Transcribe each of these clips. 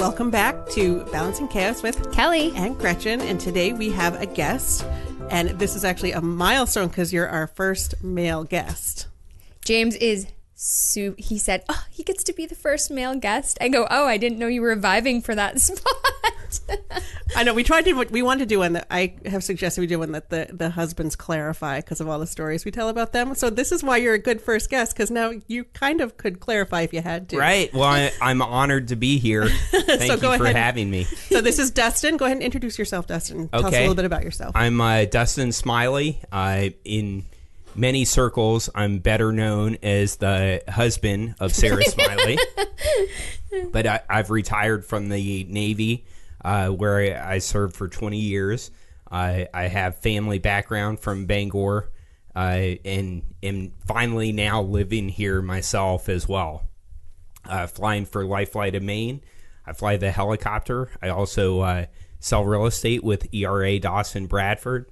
Welcome back to Balancing Chaos with Kelley and Gretchen. And today we have a guest. And this is actually a milestone because you're our first male guest. James is he said, oh, he gets to be the first male guest. I go, oh, I didn't know you were reviving for that spot. I know we wanted to do one that I have suggested we do one that the husbands clarify because of all the stories we tell about them. So this is why you're a good first guest, because now you kind of could clarify if you had to. Right. Well, I'm honored to be here. Thank you for having me. So this is Dustin. Go ahead and introduce yourself, Dustin. Tell us a little bit about yourself. I'm Dustin Smiley. In many circles, I'm better known as the husband of Sarah Smiley. But I've retired from the Navy, where I served for 20 years. I have family background from Bangor, and am finally now living here myself as well. Flying for Lifeflight of Maine. I fly the helicopter. I also sell real estate with ERA Dawson Bradford.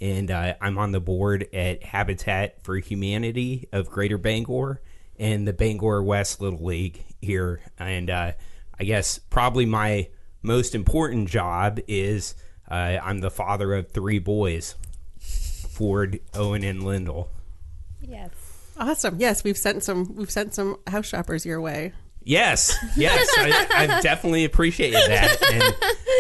And I'm on the board at Habitat for Humanity of Greater Bangor and the Bangor West Little League here. And I guess probably my most important job is I'm the father of 3 boys, Ford, Owen, and Lyndall. Yes. Awesome. Yes, we've sent some house shoppers your way. Yes. I've definitely appreciated that.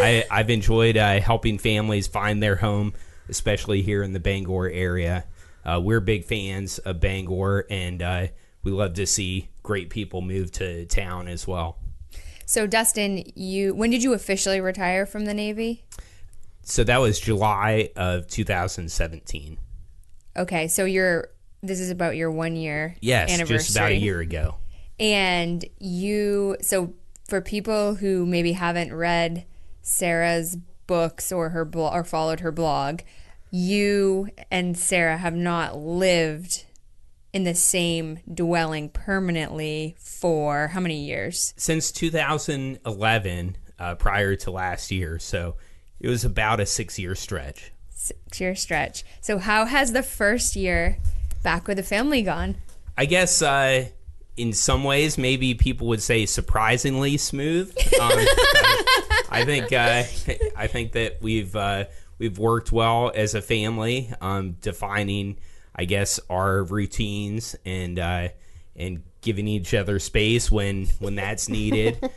And I've enjoyed helping families find their home, especially here in the Bangor area. We're big fans of Bangor, and we love to see great people move to town as well. So, Dustin, when did you officially retire from the Navy? So that was July of 2017. Okay, so this is about your 1 year anniversary. Yes, just about a year ago. And so for people who maybe haven't read Sarah's books or or followed her blog, you and Sarah have not lived in the same dwelling permanently for how many years? Since 2011, prior to last year. So it was about a 6-year stretch. 6-year stretch. So how has the first year back with the family gone? I guess in some ways, maybe people would say surprisingly smooth. I think that we've worked well as a family, defining, I guess, our routines and giving each other space when that's needed.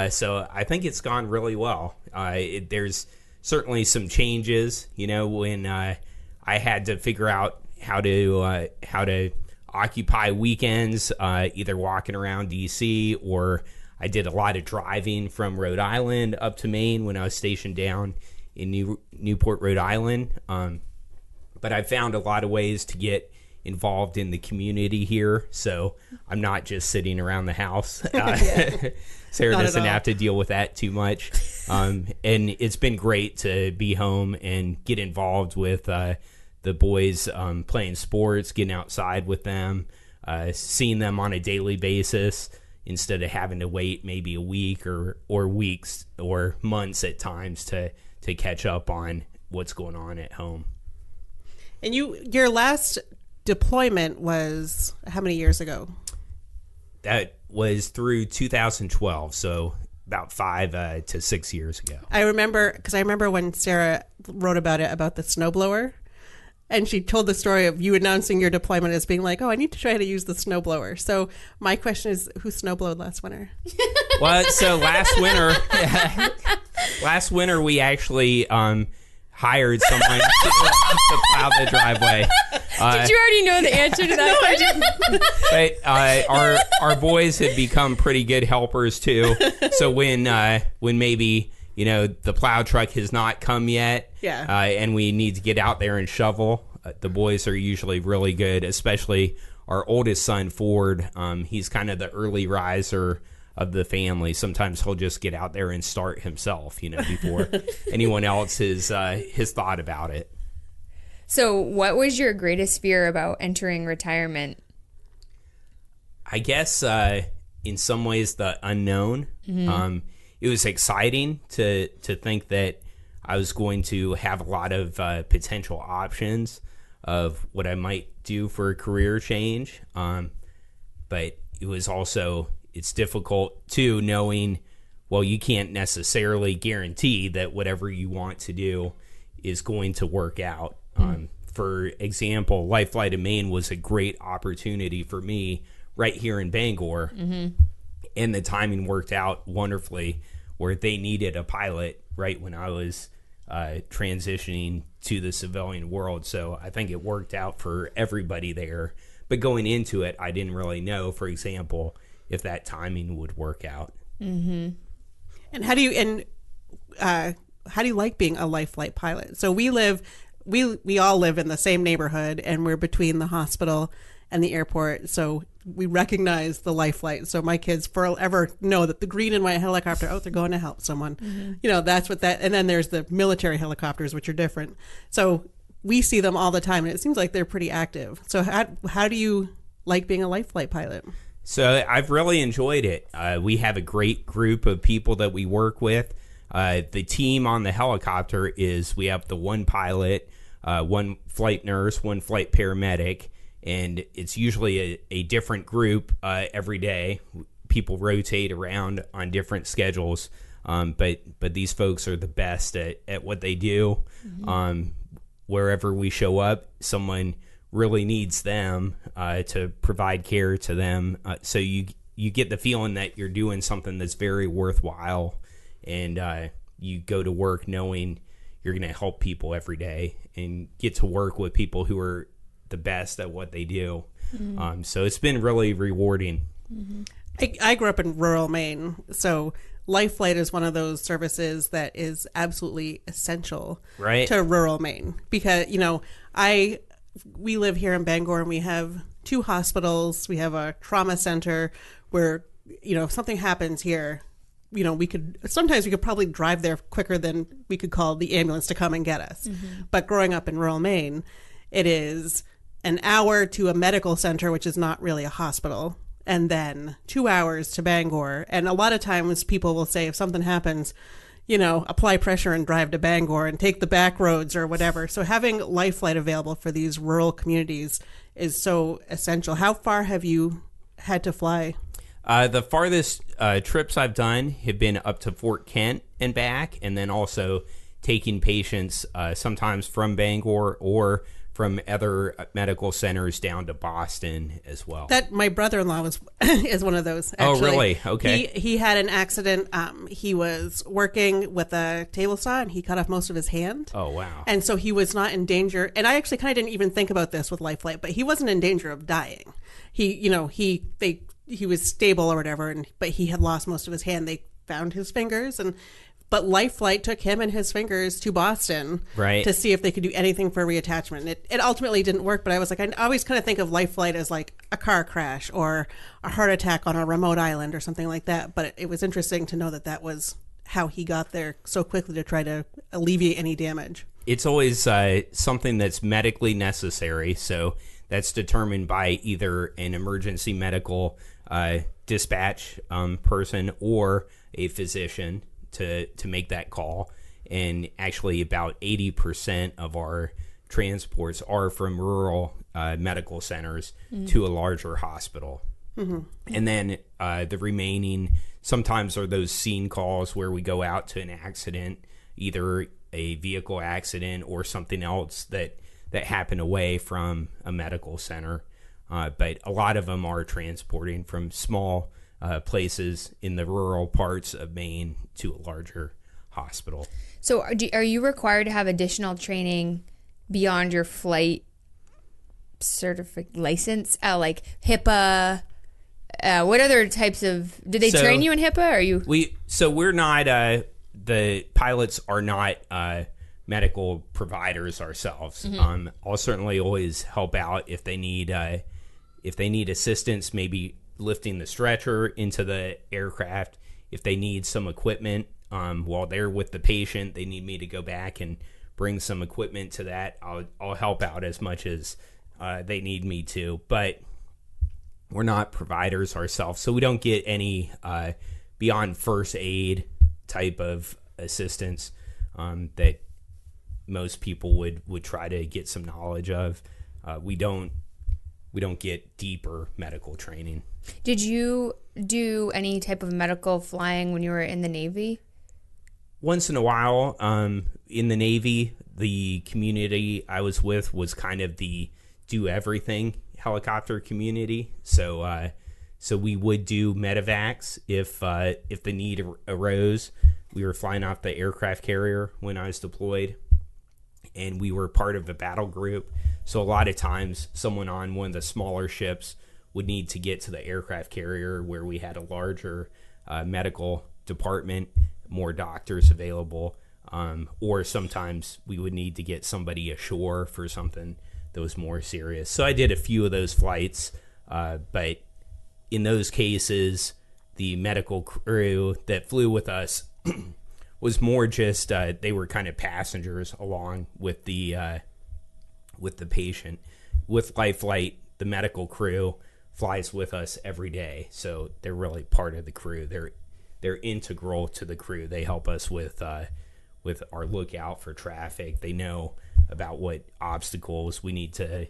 So I think it's gone really well. There's certainly some changes, when I had to figure out how to occupy weekends, either walking around DC, or I did a lot of driving from Rhode Island up to Maine when I was stationed down in Newport, Rhode Island. But I found a lot of ways to get involved in the community here, so I'm not just sitting around the house. Sarah doesn't have to deal with that too much. And it's been great to be home and get involved with the boys, playing sports, getting outside with them, seeing them on a daily basis instead of having to wait maybe a week or weeks or months at times to catch up on what's going on at home. And your last deployment was how many years ago? That was through 2012, so about 5 to 6 years ago. I remember when Sarah wrote about the snowblower, and she told the story of you announcing your deployment as being like, oh, I need to try to use the snowblower. So my question is, who snowblowed last winter? Well, so last winter we actually hired someone to plow the driveway. Did you already know the answer to that question? But our boys had become pretty good helpers too. So when maybe the plow truck has not come yet, and we need to get out there and shovel, the boys are usually really good. Especially our oldest son Ford. He's kind of the early riser of the family. Sometimes he'll just get out there and start himself, before anyone else has thought about it. So what was your greatest fear about entering retirement? I guess in some ways the unknown. Mm-hmm. It was exciting to think that I was going to have a lot of potential options of what I might do for a career change. But it was also, it's difficult too, knowing well, you can't necessarily guarantee that whatever you want to do is going to work out. For example, Lifeflight of Maine was a great opportunity for me right here in Bangor. And the timing worked out wonderfully, where they needed a pilot right when I was transitioning to the civilian world. So I think it worked out for everybody there. But going into it, I didn't really know, for example, if that timing would work out. And how do you like being a Lifeflight pilot? So we all live in the same neighborhood, and we're between the hospital and the airport. So we recognize the Lifelight. So my kids forever know that the green and white helicopter, they're going to help someone. That's what that, and then there's the military helicopters, which are different. So we see them all the time, and it seems like they're pretty active. So how do you like being a Lifelight pilot? So I've really enjoyed it. We have a great group of people that we work with. The team on the helicopter is, we have the one pilot, one flight nurse, one flight paramedic, and it's usually a different group every day. People rotate around on different schedules, but these folks are the best at what they do. Wherever we show up, someone really needs them to provide care to them. So you get the feeling that you're doing something that's very worthwhile, and you go to work knowing you're going to help people every day and get to work with people who are the best at what they do. So it's been really rewarding. I grew up in rural Maine, so Lifelight is one of those services that is absolutely essential to rural Maine, because we live here in Bangor, and we have 2 hospitals. We have a trauma center where, if something happens here, we could probably drive there quicker than we could call the ambulance to come and get us. But growing up in rural Maine, it is an hour to a medical center, which is not really a hospital, and then 2 hours to Bangor. And a lot of times people will say, if something happens, apply pressure and drive to Bangor and take the back roads or whatever. So having Lifelight available for these rural communities is so essential. How far have you had to fly? The farthest trips I've done have been up to Fort Kent and back, and then also taking patients sometimes from Bangor or from other medical centers down to Boston as well. That my brother-in-law is one of those. Actually. Oh, really? Okay. He had an accident. He was working with a table saw, and he cut off most of his hand. Oh, wow. And so he was not in danger. And I actually kind of didn't even think about this with Lifelight, but he wasn't in danger of dying. He was stable or whatever, but he had lost most of his hand. They found his fingers, but Lifelight took him and his fingers to Boston to see if they could do anything for reattachment. It ultimately didn't work, but I was like, I always kind of think of Lifelight as like a car crash or a heart attack on a remote island or something like that. But it was interesting to know that was how he got there so quickly to try to alleviate any damage. It's always something that's medically necessary, so that's determined by either an emergency medical dispatch person or a physician to make that call. And actually about 80% of our transports are from rural medical centers to a larger hospital. And then the remaining sometimes are those scene calls where we go out to an accident, either a vehicle accident or something else that happened away from a medical center. But a lot of them are transporting from small places in the rural parts of Maine to a larger hospital. So are you required to have additional training beyond your flight license? Like HIPAA? What other types of... Did they train you in HIPAA? Or are you... We're not... the pilots are not medical providers ourselves. I'll certainly always help out if they need assistance, maybe lifting the stretcher into the aircraft. If they need some equipment while they're with the patient, they need me to go back and bring some equipment to that. I'll help out as much as they need me to, but we're not providers ourselves, so we don't get any beyond first aid type of assistance that most people would try to get some knowledge of. We don't we don't get deeper medical training. Did you do any type of medical flying when you were in the Navy? Once in a while, in the Navy, the community I was with was kind of the do everything helicopter community. So we would do medevacs if the need arose. We were flying off the aircraft carrier when I was deployed, and we were part of a battle group. So a lot of times, someone on one of the smaller ships would need to get to the aircraft carrier where we had a larger medical department, more doctors available, or sometimes we would need to get somebody ashore for something that was more serious. So I did a few of those flights, but in those cases, the medical crew that flew with us was more just they were kind of passengers along with the patient. With Lifeflight, the medical crew flies with us every day, so they're really part of the crew. They're integral to the crew. They help us with our lookout for traffic. They know about what obstacles we need to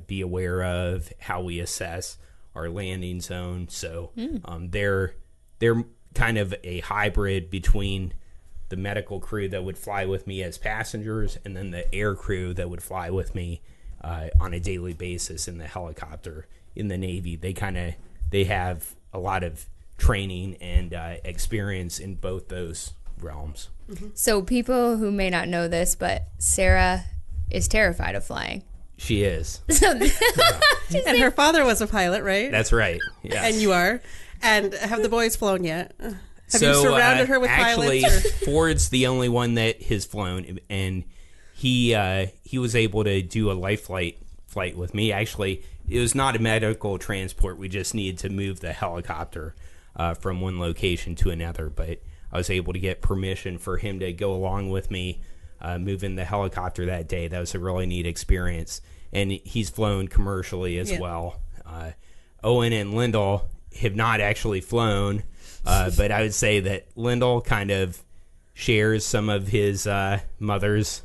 be aware of, how we assess our landing zone. So they're kind of a hybrid between the medical crew that would fly with me as passengers and then the air crew that would fly with me on a daily basis in the helicopter. In the Navy, they have a lot of training and experience in both those realms. Mm-hmm. So people who may not know this, but Sarah is terrified of flying. She is. And her father was a pilot, right? That's right. Yes. And you are. And have the boys flown yet? Have you So, surrounded her with actually, pilots? Or? Ford's the only one that has flown, and he was able to do a life flight with me. Actually, it was not a medical transport. We just needed to move the helicopter from one location to another, but I was able to get permission for him to go along with me moving the helicopter that day. That was a really neat experience, and he's flown commercially as well. Owen and Lyndall have not actually flown, but I would say that Lyndall kind of shares some of his mother's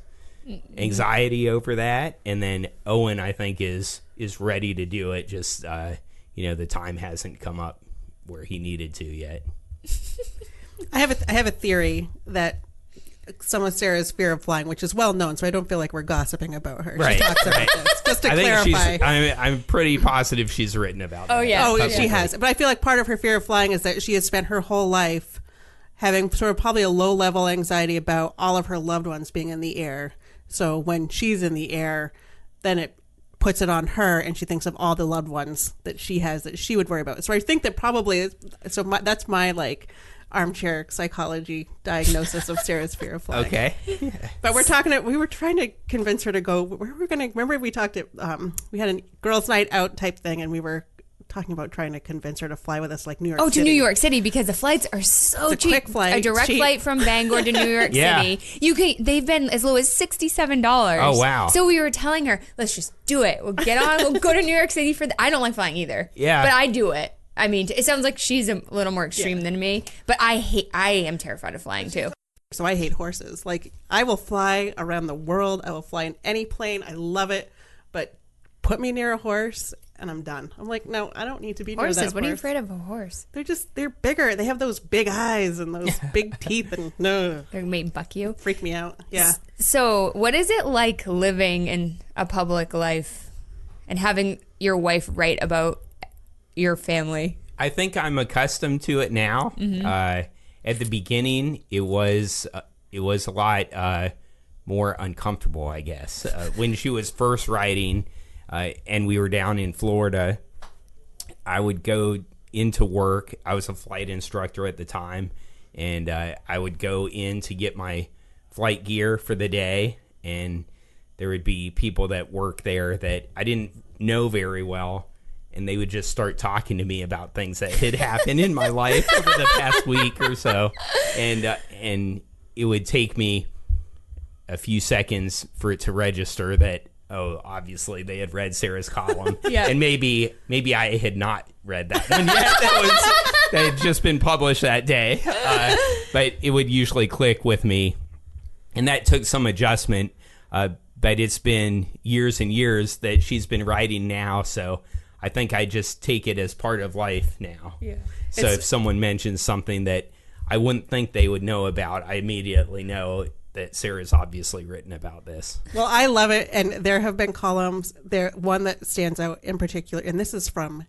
anxiety over that, and then Owen, I think, is ready to do it. Just the time hasn't come up where he needed to yet. I have a theory that some of Sarah's fear of flying, which is well known, so I don't feel like we're gossiping about her. Right, she talks about this. Just to clarify. I'm pretty positive she's written about that. Oh, yeah. Oh, she has. But I feel like part of her fear of flying is that she has spent her whole life having sort of probably a low-level anxiety about all of her loved ones being in the air. So when she's in the air, then it puts it on her, and she thinks of all the loved ones that she has that she would worry about. So I think that probably, that's my armchair psychology diagnosis of Sarah's fear of flying. Okay. But we were trying to convince her to go, remember we talked at, we had a girls' night out type thing, and we were talking about trying to convince her to fly with us like New York City. To New York City, because the flights are so it's cheap. A quick flight. A direct flight from Bangor to New York City. They've been as low as $67. Oh, wow. So we were telling her, let's just do it. We'll get on, we'll go to New York City I don't like flying either. Yeah. But I do it. I mean, it sounds like she's a little more extreme than me, but I am terrified of flying too. So I hate horses. Like, I will fly around the world. I will fly in any plane. I love it. But put me near a horse and I'm done. I'm like, no, I don't need to be near that horse. What are you afraid of a horse? They're bigger. They have those big eyes and those big teeth, and no. They may buck you. Freak me out. Yeah. So what is it like living in a public life and having your wife write about your family? I think I'm accustomed to it now. Mm-hmm. At the beginning, it was a lot more uncomfortable, I guess. When she was first writing, and we were down in Florida, I would go into work. I was a flight instructor at the time, and I would go in to get my flight gear for the day, and there would be people that work there that I didn't know very well, and they would just start talking to me about things that had happened in my life over the past week or so, and it would take me a few seconds for it to register that, oh, obviously they had read Sarah's column, and maybe I had not read that one yet. That had just been published that day, but it would usually click with me, and that took some adjustment. But it's been years and years that she's been writing now, so I think I just take it as part of life now. Yeah. So if someone mentions something that I wouldn't think they would know about, I immediately know that Sarah's obviously written about this. Well, I love it, and there have been columns. There, one that stands out in particular, and this is from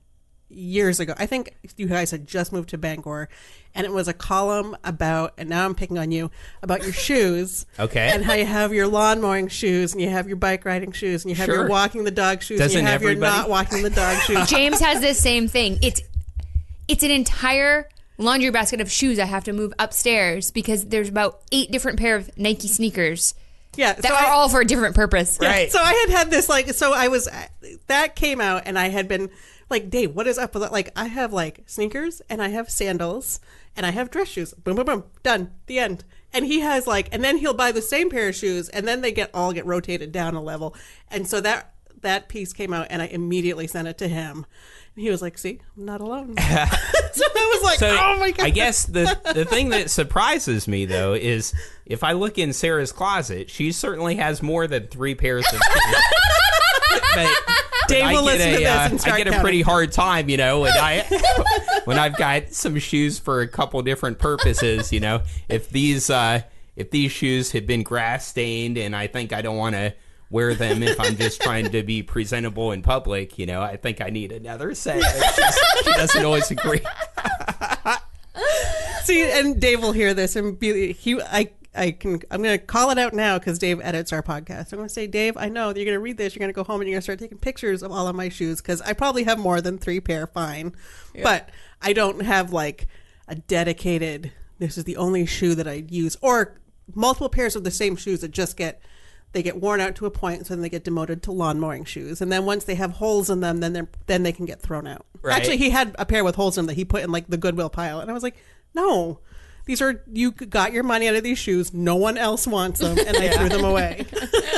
years ago. I think you guys had just moved to Bangor, and it was a column about, and now I'm picking on you, about your shoes. Okay. And how you have your lawn mowing shoes, and you have your bike riding shoes, and you have your walking the dog shoes, Doesn't and you have everybody? your not walking the dog shoes. James has this same thing. It's an entire laundry basket of shoes I have to move upstairs because there's about 8 different pair of Nike sneakers. Yeah, that are all for a different purpose. Right. So I had this that came out, and I had been like, Dave, what is up with it? Like, I have like sneakers, and I have sandals, and I have dress shoes. Boom, boom, boom, done. The end. And he has like, and then he'll buy the same pair of shoes, and then they get rotated down a level. And so that piece came out, and I immediately sent it to him. And he was like, see, I'm not alone. So I was like, oh my God. I guess the thing that surprises me, though, is if I look in Sarah's closet, she certainly has more than 3 pairs of shoes. But Dave will listen to this and start I get a pretty hard time, when I've got some shoes for a couple different purposes, if these shoes have been grass stained and I think I don't want to wear them if I'm just trying to be presentable in public, I think I need another set. She doesn't always agree. See, and Dave will hear this and I'm going to call it out now because Dave edits our podcast. I'm going to say, Dave, I know that you're going to read this. You're going to go home and you're going to start taking pictures of all of my shoes because I probably have more than 3 pair, fine. Yeah. But I don't have like a dedicated, this is the only shoe that I use, or multiple pairs of the same shoes that just get worn out to a point, so then they get demoted to lawn mowing shoes. And then once they have holes in them, then they can get thrown out. Right. Actually, he had a pair with holes in them that he put in like the Goodwill pile. And I was like, no. You got your money out of these shoes. No one else wants them, and I threw them away.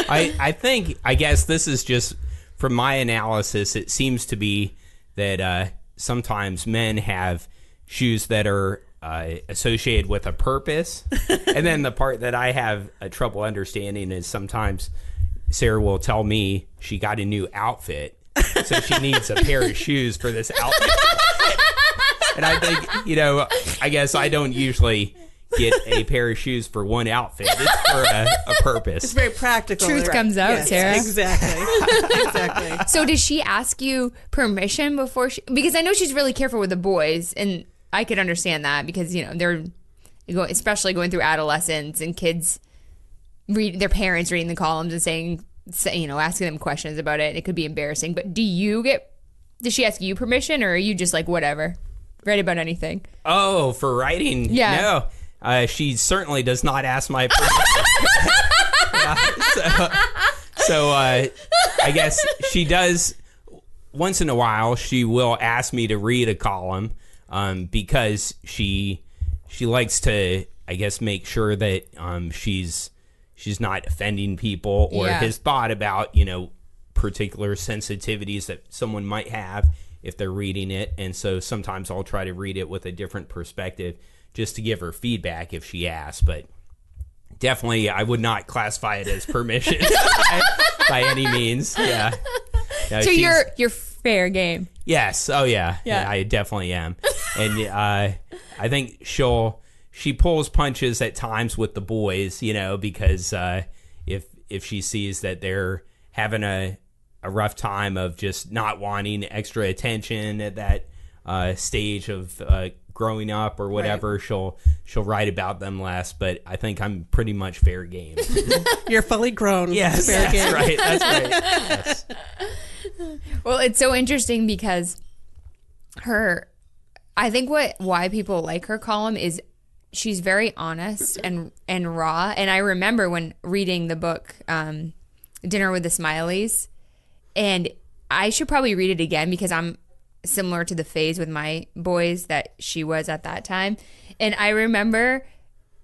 I guess this is just from my analysis. It seems to be that sometimes men have shoes that are associated with a purpose, and then the part that I have trouble understanding is sometimes Sarah will tell me she got a new outfit, so she needs a pair of shoes for this outfit. And I think, I guess I don't usually get a pair of shoes for one outfit. It's for a purpose. It's very practical. Truth comes out, yes, Sarah. Exactly. So does she ask you permission before because I know she's really careful with the boys, and I could understand that because, they're especially going through adolescence and kids their parents reading the columns and saying, asking them questions about it. It could be embarrassing. But does she ask you permission, or are you just like, whatever? Write about anything. Oh, for writing? Yeah. No. She certainly does not ask my permission. So I guess she does, once in a while, she will ask me to read a column because she likes to, I guess, make sure that she's not offending people or has thought about, particular sensitivities that someone might have if they're reading it. And so sometimes I'll try to read it with a different perspective just to give her feedback if she asks. But definitely I would not classify it as permission by any means. Yeah. No, so you're fair game. Yes. Oh yeah. Yeah, I definitely am. And I think she pulls punches at times with the boys, because if she sees that they're having a rough time of just not wanting extra attention at that stage of growing up or whatever, right, she'll write about them less. But I think I'm pretty much fair game. You're fully grown. Yes, fair game. Right. That's right. Yes. Well, it's so interesting because I think why people like her column is she's very honest and raw. And I remember when reading the book Dinner with the Smileys, and I should probably read it again because I'm similar to the phase with my boys that she was at that time. And I remember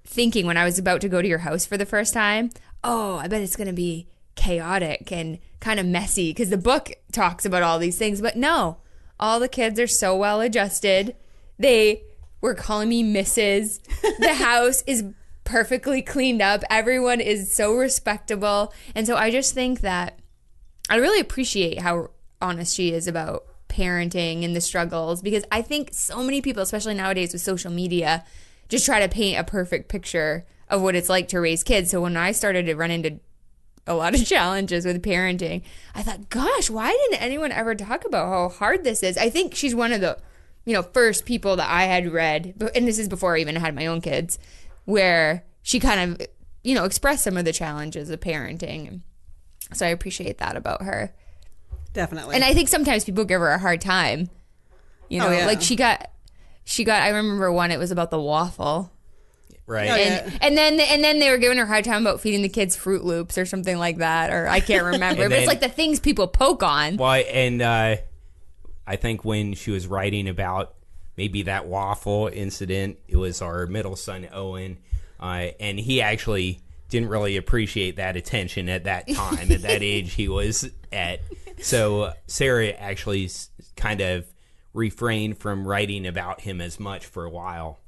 thinking when I was about to go to your house for the first time, oh, I bet it's going to be chaotic and kind of messy because the book talks about all these things. But no, all the kids are so well adjusted. They were calling me Mrs. The house is perfectly cleaned up. Everyone is so respectable. And so I just think that I really appreciate how honest she is about parenting and the struggles, because I think so many people, especially nowadays with social media, just try to paint a perfect picture of what it's like to raise kids. So when I started to run into a lot of challenges with parenting, I thought, gosh, why didn't anyone ever talk about how hard this is? I think she's one of the, first people that I had read, and this is before I even had my own kids, where she kind of, expressed some of the challenges of parenting. So I appreciate that about her. Definitely. And I think sometimes people give her a hard time. Like she got, I remember one, it was about the waffle. Right. And then they were giving her a hard time about feeding the kids Fruit Loops or something like that, or I can't remember. But it's like the things people poke on. Well, and I think when she was writing about maybe that waffle incident, it was our middle son, Owen, and he actually didn't really appreciate that attention at that time, at that age he was at. So Sarah actually kind of refrained from writing about him as much for a while.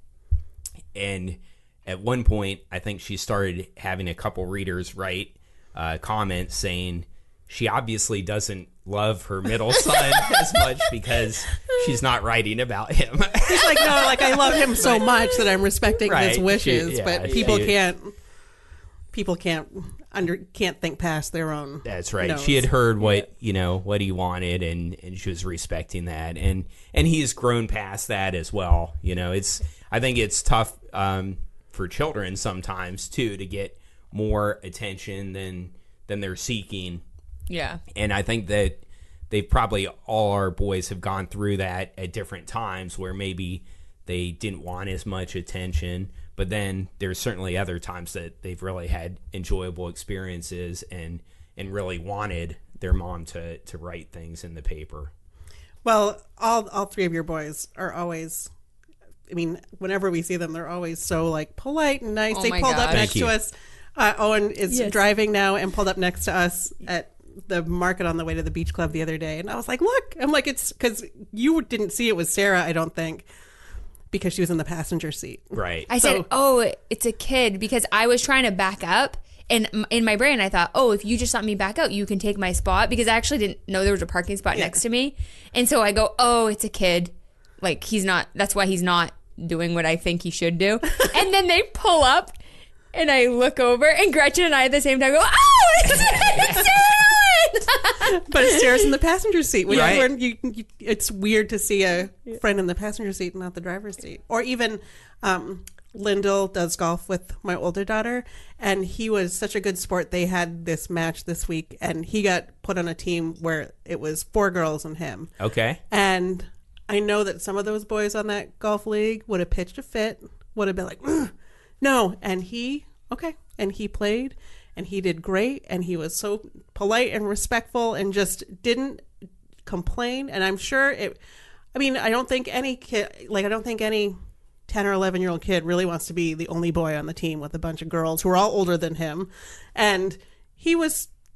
And at one point, I think she started having a couple readers write comments saying she obviously doesn't love her middle son as much because she's not writing about him. He's like, no, I love him so much that I'm respecting his wishes, but people can't think past their own. That's right. nose. She had heard what he wanted, and she was respecting that, and he's grown past that as well. I think it's tough for children sometimes too to get more attention than they're seeking. Yeah. And I think that they've probably, all our boys have gone through that at different times where maybe they didn't want as much attention, but then there's certainly other times that they've really had enjoyable experiences and really wanted their mom to write things in the paper. Well, all three of your boys are always, whenever we see them, they're always so polite and nice. Oh they my pulled up gosh. next to us. Owen is driving now and pulled up next to us at the market on the way to the beach club the other day. And I was like, look, I'm like, it's because you didn't see it was Sarah, I don't think, because she was in the passenger seat. Right. I said, oh, it's a kid, because I was trying to back up. And in my brain, I thought, oh, if you just let me back out, you can take my spot, because I actually didn't know there was a parking spot next to me. And so I go, oh, it's a kid. He's not, that's why he's not doing what I think he should do. And then they pull up and I look over and Gretchen and I at the same time go, oh, it's Sarah! But Sarah's in the passenger seat. Right. It's weird to see a friend in the passenger seat and not the driver's seat. Or even Lyndall does golf with my older daughter, and he was such a good sport. They had this match this week, and he got put on a team where it was 4 girls and him. Okay. And I know that some of those boys on that golf league would have pitched a fit, would have been like, no. And he played, and he did great, and he was so polite and respectful and just didn't complain. And I'm sure I don't think any kid, I don't think any 10 or 11-year-old kid really wants to be the only boy on the team with a bunch of girls who are all older than him. And he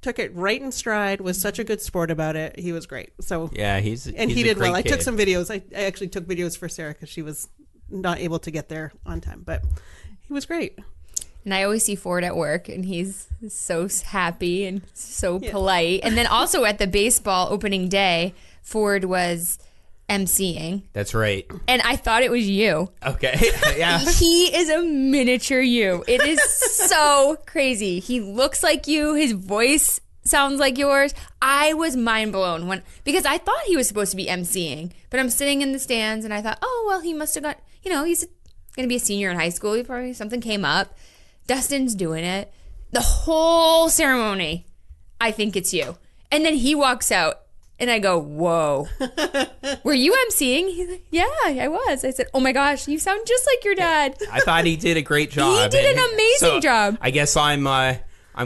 took it right in stride, was such a good sport about it. He was great. So yeah, he did well. I took some videos. I actually took videos for Sarah because she was not able to get there on time, but he was great. And I always see Ford at work, and he's so happy and so polite. And then also at the baseball opening day, Ford was emceeing. That's right. And I thought it was you. Okay. Yeah. He is a miniature you. It is so crazy. He looks like you. His voice sounds like yours. I was mind blown because I thought he was supposed to be emceeing, but I'm sitting in the stands and I thought, oh, well, he must have got, he's going to be a senior in high school. He probably, something came up. Dustin's doing it. The whole ceremony, I think it's you. And then he walks out. And I go, whoa, were you emceeing? He's like, yeah, I was. I said, oh my gosh, you sound just like your dad. I thought he did a great job. He did an amazing job. I guess I'm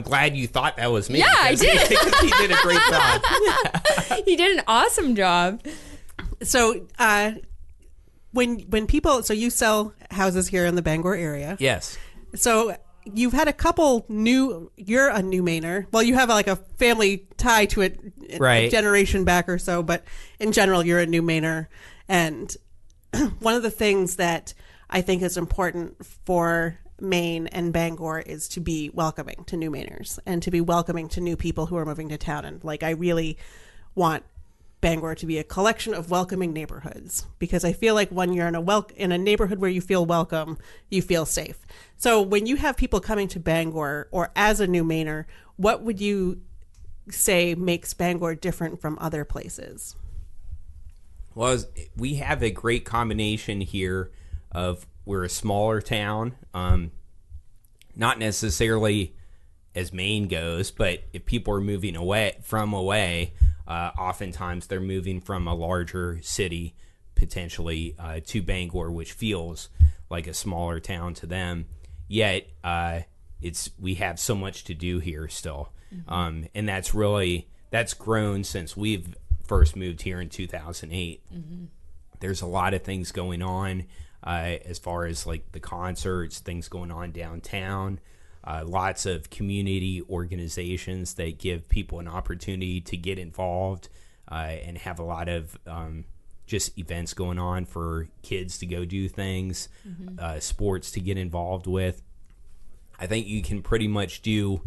glad you thought that was me. Yeah, I did. He did a great job. He did an awesome job. So when people, so you sell houses here in the Bangor area. Yes. So you've had a couple you're a new Mainer. Well, you have a family tie to it, right, a generation back or so, but in general, you're a new Mainer. And one of the things that I think is important for Maine and Bangor is to be welcoming to new Mainers and to be welcoming to new people who are moving to town. And I really want Bangor to be a collection of welcoming neighborhoods, because I feel like when you're in a neighborhood where you feel welcome, you feel safe. So when you have people coming to Bangor, or as a new Mainer, what would you say makes Bangor different from other places? Well, we have a great combination here of, we're a smaller town, not necessarily as Maine goes, but if people are moving away, oftentimes they're moving from a larger city potentially to Bangor, which feels like a smaller town to them. Yet we have so much to do here still, and that's grown since we've first moved here in 2008. There's a lot of things going on as far as like the concerts, things going on downtown. Lots of community organizations that give people an opportunity to get involved and have a lot of just events going on for kids to go do things, sports to get involved with. I think you can pretty much do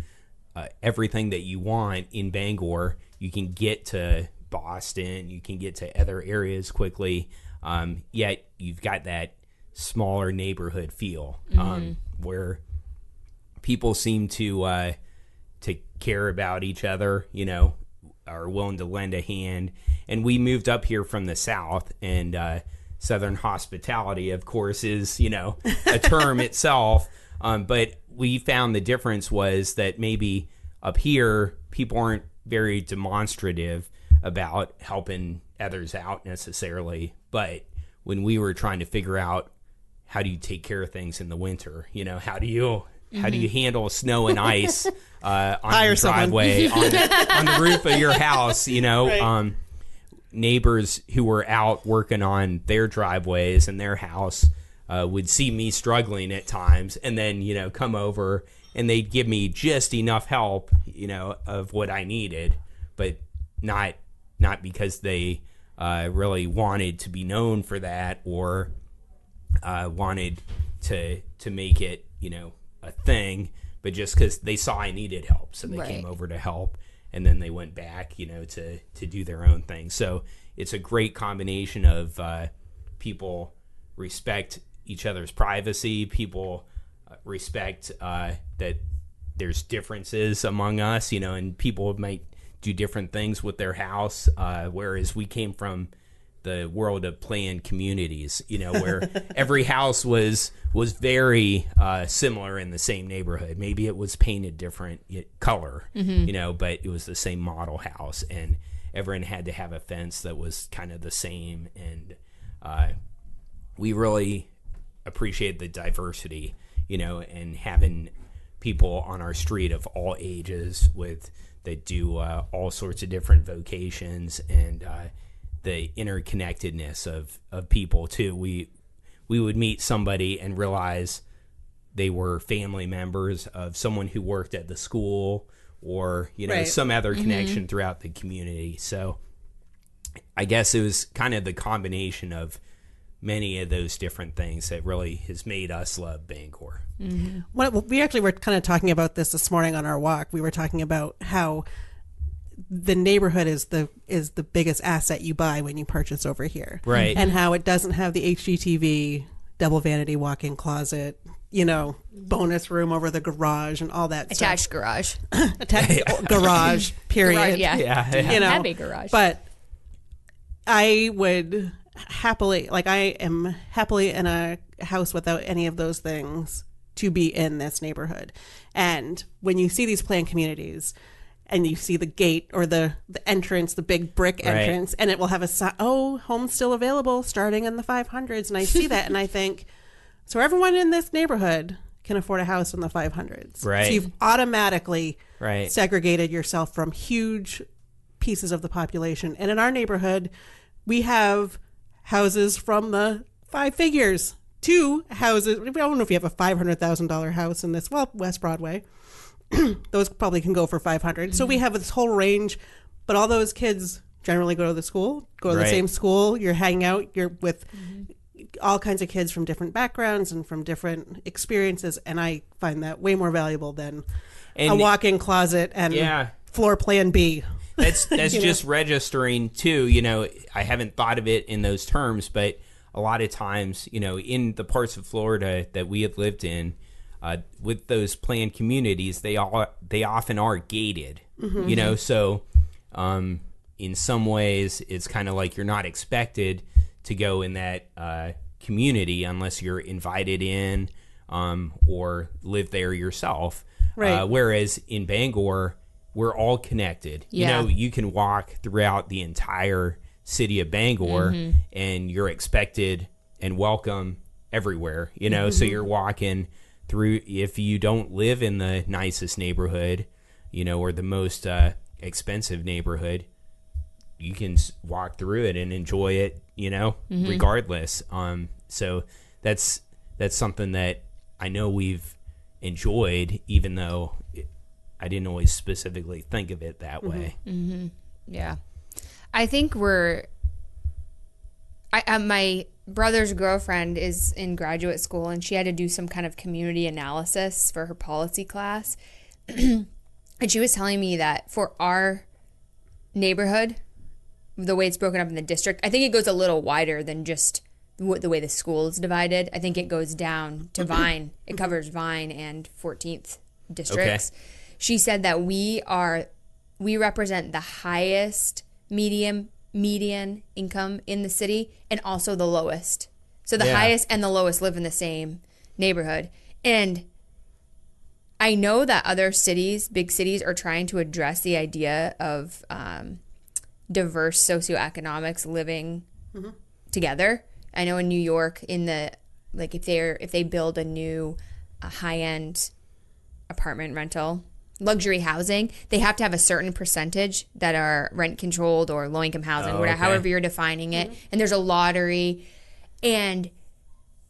everything that you want in Bangor. You can get to Boston, you can get to other areas quickly, yet you've got that smaller neighborhood feel where people seem to care about each other, are willing to lend a hand. And we moved up here from the South, and Southern hospitality, of course, is, a term itself. But we found the difference was that maybe up here, people aren't very demonstrative about helping others out necessarily. But when we were trying to figure out how do you take care of things in the winter, how do you handle snow and ice on your driveway, on the roof of your house, Right. Neighbors who were out working on their driveways and their house would see me struggling at times, and then, come over and they'd give me just enough help, of what I needed, but not because they really wanted to be known for that, or wanted to make it, a thing, but just because they saw I needed help, so they came over to help, and then they went back, to do their own thing. So it's a great combination of people respect each other's privacy, people respect that there's differences among us, and people might do different things with their house, whereas we came from the world of planned communities, where every house was very similar in the same neighborhood. Maybe it was painted different color, but it was the same model house, and everyone had to have a fence that was kind of the same. And we really appreciate the diversity, and having people on our street of all ages that do all sorts of different vocations, and the interconnectedness of people too. We would meet somebody and realize they were family members of someone who worked at the school, or some other connection throughout the community. So I guess it was kind of the combination of many of those different things that really has made us love Bangor. Well, we actually were kind of talking about this morning on our walk. We were talking about how the neighborhood is the biggest asset you buy when you purchase over here, right? And how it doesn't have the HGTV, double vanity walk-in closet, bonus room over the garage and all that Attached stuff. garage. Attached garage, period. Garage, yeah. Yeah. Garage. But I would happily, I am happily in a house without any of those things to be in this neighborhood. And when you see these planned communities, and you see the gate or the entrance, the big brick entrance, and it will have a sign, home's still available starting in the 500s. And I see that and I think, so everyone in this neighborhood can afford a house in the 500s. Right. So you've automatically segregated yourself from huge pieces of the population. And in our neighborhood, we have houses from the 5 figures, 2 houses. I don't know if you have a $500,000 house in this, West Broadway. Those probably can go for 500. So we have this whole range, but all those kids generally go to the same school. You're hanging out. You're with all kinds of kids from different backgrounds and from different experiences, and I find that way more valuable than a walk-in closet and floor plan B. That's just registering too. I haven't thought of it in those terms, but a lot of times, in the parts of Florida that we have lived in, with those planned communities, they often are gated. So in some ways, it's kind of like you're not expected to go in that community unless you're invited in or live there yourself. Right. Whereas in Bangor, we're all connected. Yeah. You can walk throughout the entire city of Bangor and you're expected and welcome everywhere, so you're walking through. If you don't live in the nicest neighborhood, or the most expensive neighborhood, you can walk through it and enjoy it, regardless. So that's something that I know we've enjoyed, even though I didn't always specifically think of it that way. Yeah. I think my brother's girlfriend is in graduate school, and she had to do some kind of community analysis for her policy class. And she was telling me that for our neighborhood, the way it's broken up in the district, I think it goes a little wider than just the way the school is divided. I think it goes down to Vine. It covers Vine and 14th districts. Okay. She said that we represent the highest median income in the city and also the lowest. So the highest and the lowest live in the same neighborhood. And I know that other cities, big cities, are trying to address the idea of diverse socioeconomics living together. I know in New York, if they build a new high-end apartment rental, luxury housing, they have to have a certain percentage that are rent controlled or low income housing, however you're defining it. And there's a lottery, and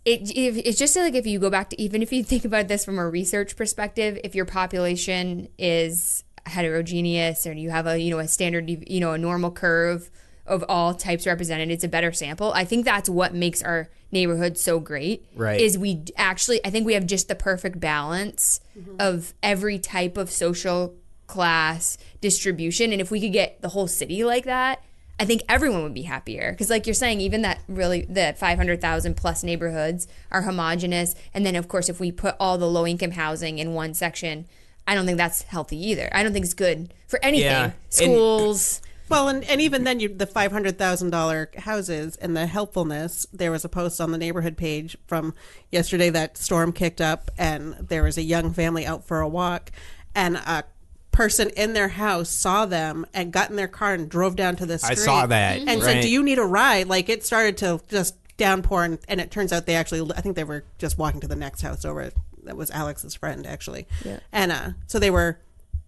it's just like, if you go back to, even if you think about this from a research perspective, if your population is heterogeneous and you have a standard, a normal curve of all types represented, it's a better sample. I think that's what makes our neighborhood so great. Right. Is I think we have just the perfect balance of every type of social class distribution. And if we could get the whole city like that, I think everyone would be happier. Because like you're saying, even the 500,000 plus neighborhoods are homogenous. And then of course, if we put all the low income housing in one section, I don't think that's healthy either. I don't think it's good for anything. Yeah. Schools. Well, and even then, the $500,000 houses and the helpfulness. There was a post on the neighborhood page from yesterday that storm kicked up, and there was a young family out for a walk, and a person in their house saw them and got in their car and drove down to the street. I saw that. And said, "Do you need a ride?" Like, it started to just downpour, and it turns out I think they were just walking to the next house over. That was Alex's friend, actually. Yeah. And so they were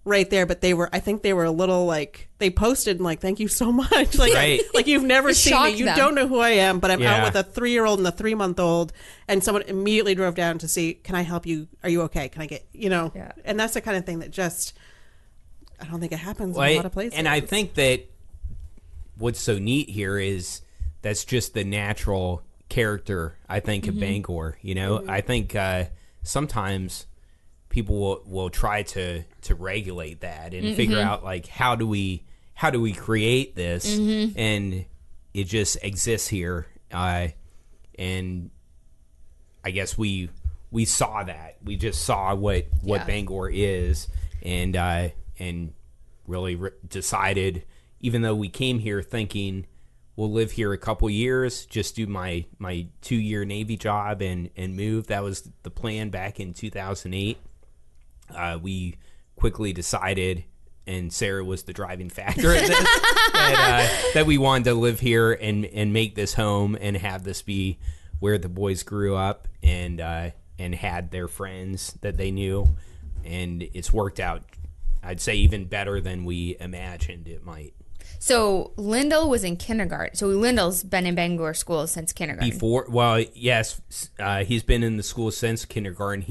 right there, but I think they were a little like, they posted like, "Thank you so much." Like, right. Like, you've never seen me. You don't know who I am, but I'm out with a 3-year-old and a 3-month-old. And someone immediately drove down to see, "Can I help you? Are you okay? Can I get, Yeah. And that's the kind of thing that just, I don't think it happens in a lot of places. And I think that what's so neat here is that's just the natural character, I think, of Bangor. I think sometimes people will try to regulate that and figure out, like, how do we create this, and it just exists here. And I guess we saw that. We just saw what Bangor is, and really decided, even though we came here thinking we'll live here a couple years, just do my 2-year Navy job and move. That was the plan back in 2008. We quickly decided, and Sarah was the driving factor in this, that we wanted to live here and make this home and have this be where the boys grew up and had their friends that they knew. And it's worked out, I'd say, even better than we imagined it might. So Lyndall was in kindergarten. So Lyndall's been in Bangor school since kindergarten. Yes, he's been in the school since kindergarten.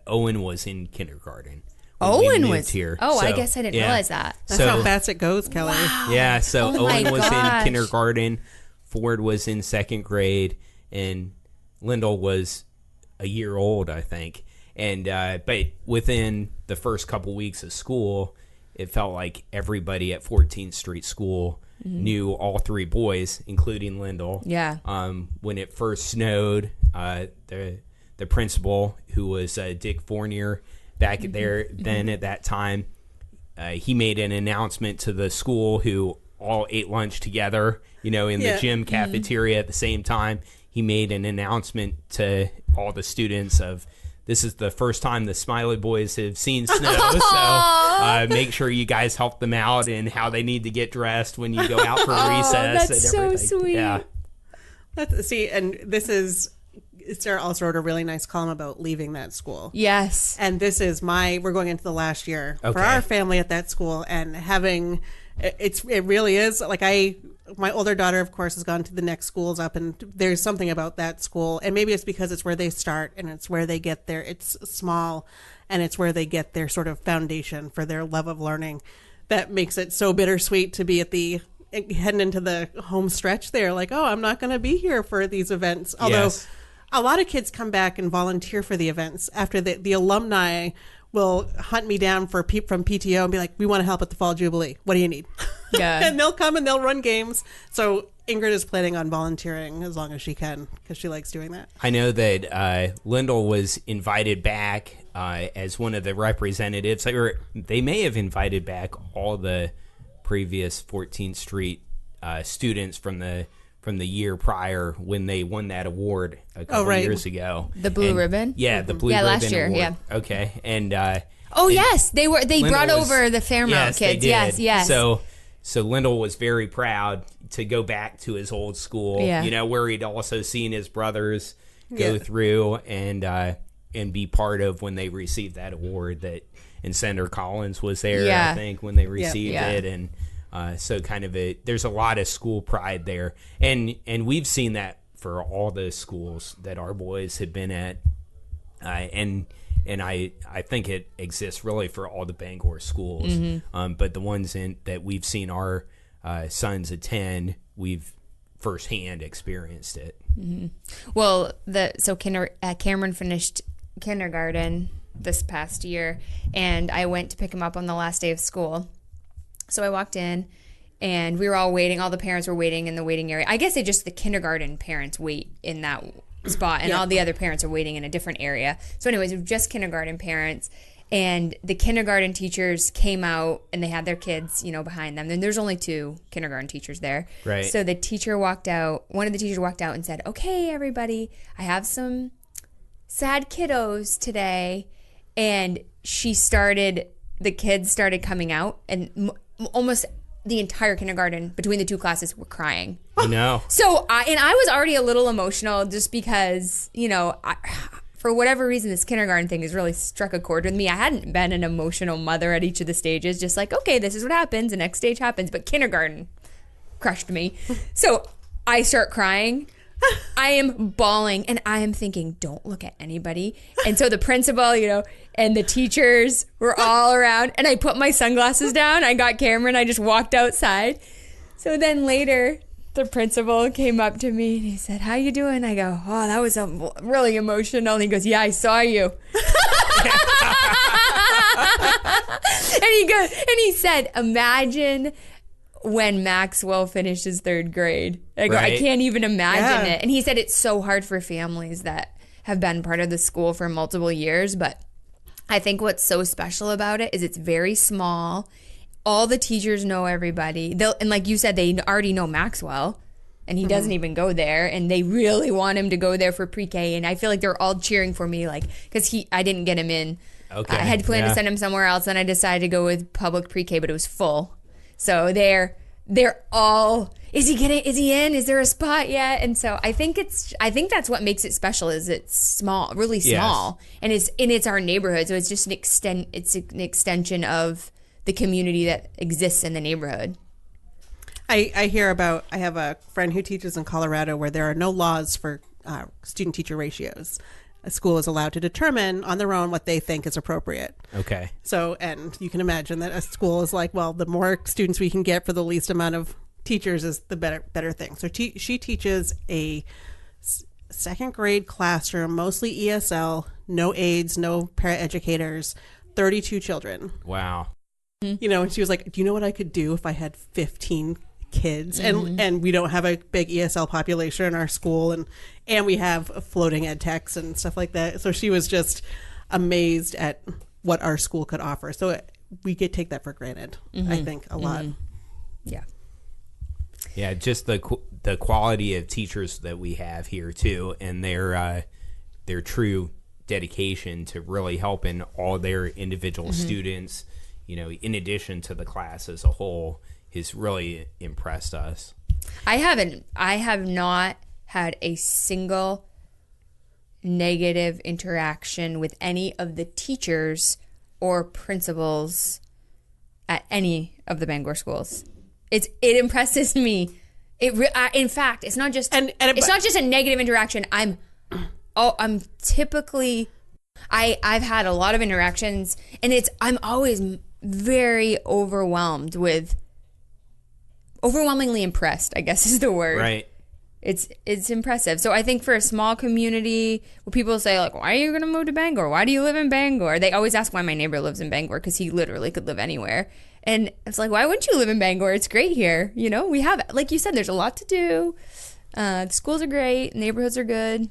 Owen was in kindergarten. Owen was here. Oh, so, I guess I didn't realize that. That's how fast it goes, Kelley. Wow. Yeah, so Owen was in kindergarten. Ford was in 2nd grade, and Lyndall was a year old, I think. And but within the first couple weeks of school, it felt like everybody at 14th Street School knew all three boys, including Lyndall. Yeah. When it first snowed, the principal, who was Dick Fournier back there then at that time, he made an announcement to the school, who all ate lunch together, in the gym cafeteria at the same time. He made an announcement to all the students of, this is the first time the Smiley boys have seen snow, so make sure you guys help them out in how they need to get dressed when you go out for recess. That's and so everything. sweet. Yeah. And this is, Sarah also wrote a really nice column about leaving that school. Yes. And this is we're going into the last year for Okay. our family at that school, and it really is like my older daughter, of course, has gone to the next schools up, and there's something about that school, and maybe it's because it's where they start and it's where they get it's small, and it's where they get their sort of foundation for their love of learning, that makes it so bittersweet to be heading into the home stretch there, like, oh, I'm not going to be here for these events. Although Yes. a lot of kids come back and volunteer for the events after the alumni will hunt me down from PTO and be like, we want to help at the Fall Jubilee. What do you need? Yeah. And they'll come and they'll run games. So Ingrid is planning on volunteering as long as she can, because she likes doing that. I know that Lyndall was invited back as one of the representatives, or they may have invited back all the previous 14th Street students from the year prior when they won that award a couple years ago. The blue ribbon? Yeah, the blue Yeah, ribbon last year, award. yeah. Okay, and Yes, they Lyndall brought was- over the Fairmount yes, they kids. did. Yes. So Lyndall was very proud to go back to his old school, Yeah. where he'd also seen his brothers go Yeah. through and be part of when they received that award. And Senator Collins was there, Yeah. I think, when they received Yeah. it, and so kind of there's a lot of school pride there, and we've seen that for all the schools that our boys had been at, and I think it exists really for all the Bangor schools, but the ones that we've seen our sons attend, we've firsthand experienced it. Well, Cameron finished kindergarten this past year, and I went to pick him up on the last day of school. So I walked in, and we were all waiting. All the parents were waiting in the waiting area. I guess the kindergarten parents wait in that spot, and all the other parents are waiting in a different area. So anyways, it was just kindergarten parents, and the kindergarten teachers came out, and they had their kids, behind them. And there's only 2 kindergarten teachers there. Right. So the teacher walked out. One of the teachers walked out and said, "Okay, everybody, I have some sad kiddos today." And the kids started coming out, and almost the entire kindergarten between the 2 classes were crying. I know. So I was already a little emotional just because, for whatever reason, this kindergarten thing has really struck a chord with me. I hadn't been an emotional mother at each of the stages, just like, okay, this is what happens, the next stage happens, but kindergarten crushed me. So I start crying. I am bawling, and I am thinking, don't look at anybody. And so the principal, and the teachers were all around, and I put my sunglasses down. I got Cameron. I just walked outside. So then later, the principal came up to me, and he said, "How you doing?" I go, "Oh, that was really emotional." And he goes, "Yeah, I saw you." And he said, "Imagine when Maxwell finishes 3rd grade." I go, Right. I can't even imagine it. And he said it's so hard for families that have been part of the school for multiple years. But I think what's so special about it is it's very small. All the teachers know everybody. And like you said, they already know Maxwell, and he doesn't even go there. And they really want him to go there for pre-K. And I feel like they're all cheering for me, like, because I didn't get him in. Okay. I had planned to send him somewhere else, and I decided to go with public pre-K, but it was full. So they're all, is he in? Is there a spot yet? And so I think that's what makes it special, is it's small, really small. Yes. And it's our neighborhood. So it's just an extension of the community that exists in the neighborhood. I have a friend who teaches in Colorado where there are no laws for student-teacher ratios. A school is allowed to determine on their own what they think is appropriate. Okay. So, and you can imagine that a school is like, well, the more students we can get for the least amount of teachers is the better thing. So she teaches a 2nd grade classroom, mostly ESL, no aides, no paraeducators, 32 children. Wow. You know, and she was like, do you know what I could do if I had 15 kids? And we don't have a big ESL population in our school, and we have floating ed techs and stuff like that. So she was just amazed at what our school could offer. So we could take that for granted, I think, a lot. Yeah. Yeah, just the quality of teachers that we have here too, and their true dedication to really helping all their individual students, you know, in addition to the class as a whole, has really impressed us. I have not had a single negative interaction with any of the teachers or principals at any of the Bangor schools. It impresses me. In fact, it's not just it's not just a negative interaction. I'm typically I've had a lot of interactions, and I'm always very overwhelmingly impressed, I guess is the word. Right. It's impressive. So I think for a small community where people say, like, why are you going to move to Bangor? Why do you live in Bangor? They always ask why my neighbor lives in Bangor, because he literally could live anywhere. And it's like, why wouldn't you live in Bangor? It's great here. You know, we have, like you said, there's a lot to do. The schools are great. Neighborhoods are good.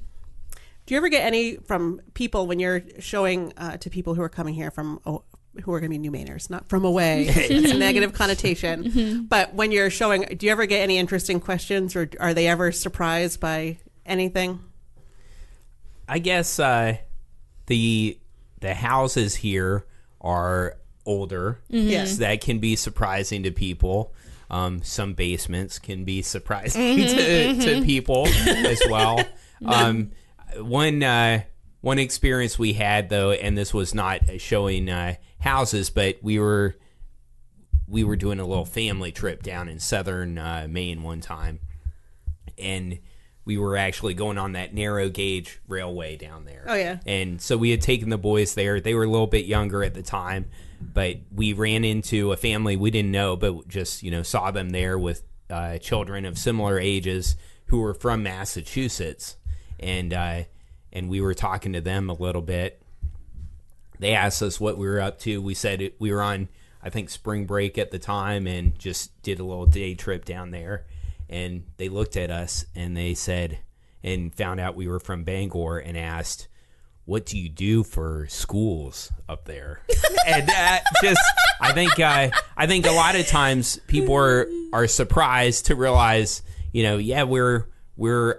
Do you ever get any from people when you're showing to people who are coming here from who are going to be New Mainers, not from away? It's a negative connotation. But when you're showing, do you ever get any interesting questions, or are they ever surprised by anything? I guess the houses here are older. Yes, so that can be surprising to people. Some basements can be surprising to people as well. One experience we had, though, and this was not showing houses, but we were doing a little family trip down in southern Maine one time, and we were actually going on that narrow gauge railway down there. Oh, yeah. And so we had taken the boys there. They were a little bit younger at the time, but we ran into a family we didn't know, but just, you know, saw them there with children of similar ages who were from Massachusetts. And we were talking to them a little bit. They asked us what we were up to. We said we were on, I think, spring break at the time, and just did a little day trip down there. And they looked at us and they said, and found out we were from Bangor, and asked, what do you do for schools up there? And I think a lot of times people are surprised to realize, you know, yeah, we're